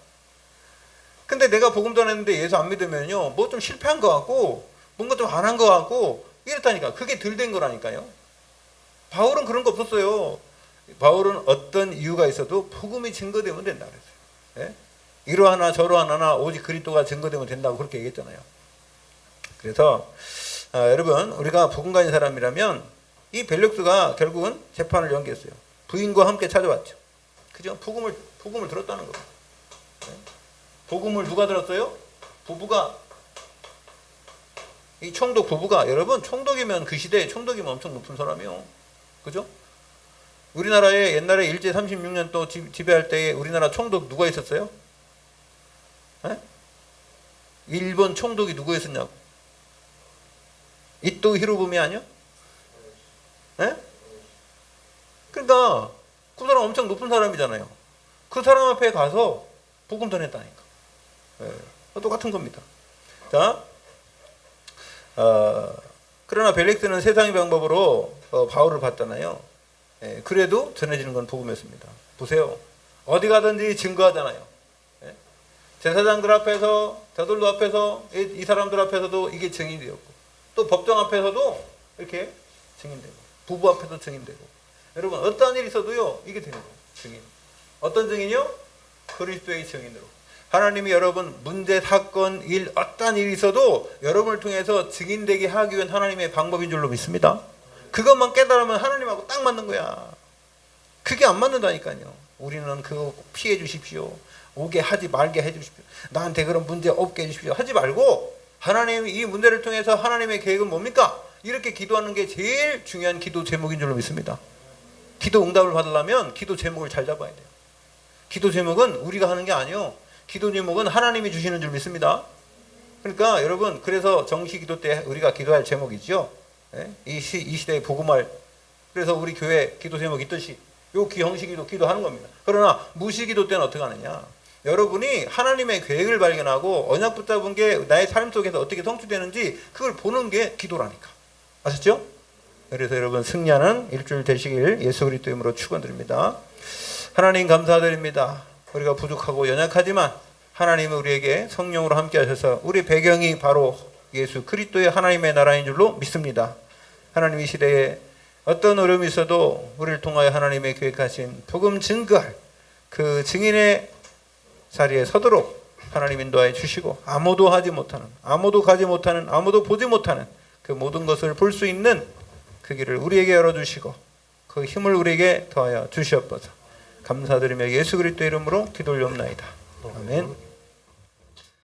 근데 내가 복음 전했는데 예수 안 믿으면요 뭐 좀 실패한 것 같고 뭔가 좀 안 한 것 같고 이랬다니까. 그게 덜 된 거라니까요. 바울은 그런 거 없었어요. 바울은 어떤 이유가 있어도 복음이 증거되면 된다 그랬어요. 예? 이러하나 저러하나 오직 그리스도가 증거되면 된다고 그렇게 얘기했잖아요. 그래서 여러분 우리가 복음 가진 사람이라면 이 벨릭스가 결국은 재판을 연기했어요. 부인과 함께 찾아왔죠. 그죠? 복음을 들었다는 거예요. 예? 복음을 누가 들었어요? 부부가. 이 총독 부부가. 여러분 총독이면 그 시대에 총독이면 엄청 높은 사람이요. 그죠? 우리나라에 옛날에 일제 36년 또 지배할 때에 우리나라 총독 누가 있었어요? 에? 일본 총독이 누구였었냐고. 이토 히로부미 아니야? 에? 그러니까 그 사람 엄청 높은 사람이잖아요. 그 사람 앞에 가서 복음 전했다니까. 똑같은 겁니다. 자, 그러나 벨릭스는 세상의 방법으로 바울을 봤잖아요. 그래도 전해지는 건 복음이었습니다. 보세요. 어디 가든지 증거하잖아요. 제사장들 앞에서, 저들도 앞에서, 이 사람들 앞에서도 이게 증인이 되었고, 또 법정 앞에서도 이렇게 증인되고, 부부 앞에도 증인되고. 여러분 어떤 일이 있어도요 이게 되는 거예요. 증인. 어떤 증인이요? 그리스도의 증인으로. 하나님이 여러분 문제, 사건, 일, 어떤 일이 있어도 여러분을 통해서 증인되게 하기 위한 하나님의 방법인 줄로 믿습니다. 그것만 깨달으면 하나님하고 딱 맞는 거야. 그게 안 맞는다니까요. 우리는 그거 피해 주십시오. 오게 하지 말게 해 주십시오. 나한테 그런 문제 없게 해 주십시오. 하지 말고 하나님이 이 문제를 통해서 하나님의 계획은 뭡니까? 이렇게 기도하는 게 제일 중요한 기도 제목인 줄로 믿습니다. 기도 응답을 받으려면 기도 제목을 잘 잡아야 돼요. 기도 제목은 우리가 하는 게 아니에요. 기도 제목은 하나님이 주시는 줄 믿습니다. 그러니까 여러분 그래서 정시 기도 때 우리가 기도할 제목이죠. 이 시대에 복음할. 그래서 우리 교회 기도 제목 있듯이 요 형식 기도 기도하는 겁니다. 그러나 무시 기도 때는 어떻게 하느냐? 여러분이 하나님의 계획을 발견하고 언약 붙잡은 게 나의 삶 속에서 어떻게 성취되는지 그걸 보는 게 기도라니까. 아셨죠? 그래서 여러분 승리하는 일주일 되시길 예수 그리스도 이름으로 축원드립니다. 하나님 감사드립니다. 우리가 부족하고 연약하지만 하나님이 우리에게 성령으로 함께 하셔서 우리 배경이 바로 예수 그리스도의 하나님의 나라인 줄로 믿습니다. 하나님 이 시대에 어떤 어려움이 있어도 우리를 통하여 하나님의 계획하신 복음 증거할 그 증인의 자리에 서도록 하나님 인도하여 주시고, 아무도 하지 못하는, 아무도 가지 못하는, 아무도 보지 못하는 그 모든 것을 볼 수 있는 그 길을 우리에게 열어주시고 그 힘을 우리에게 더하여 주시옵소서. 감사드리며 예수 그리스도의 이름으로 기도 올리옵나이다. 아멘.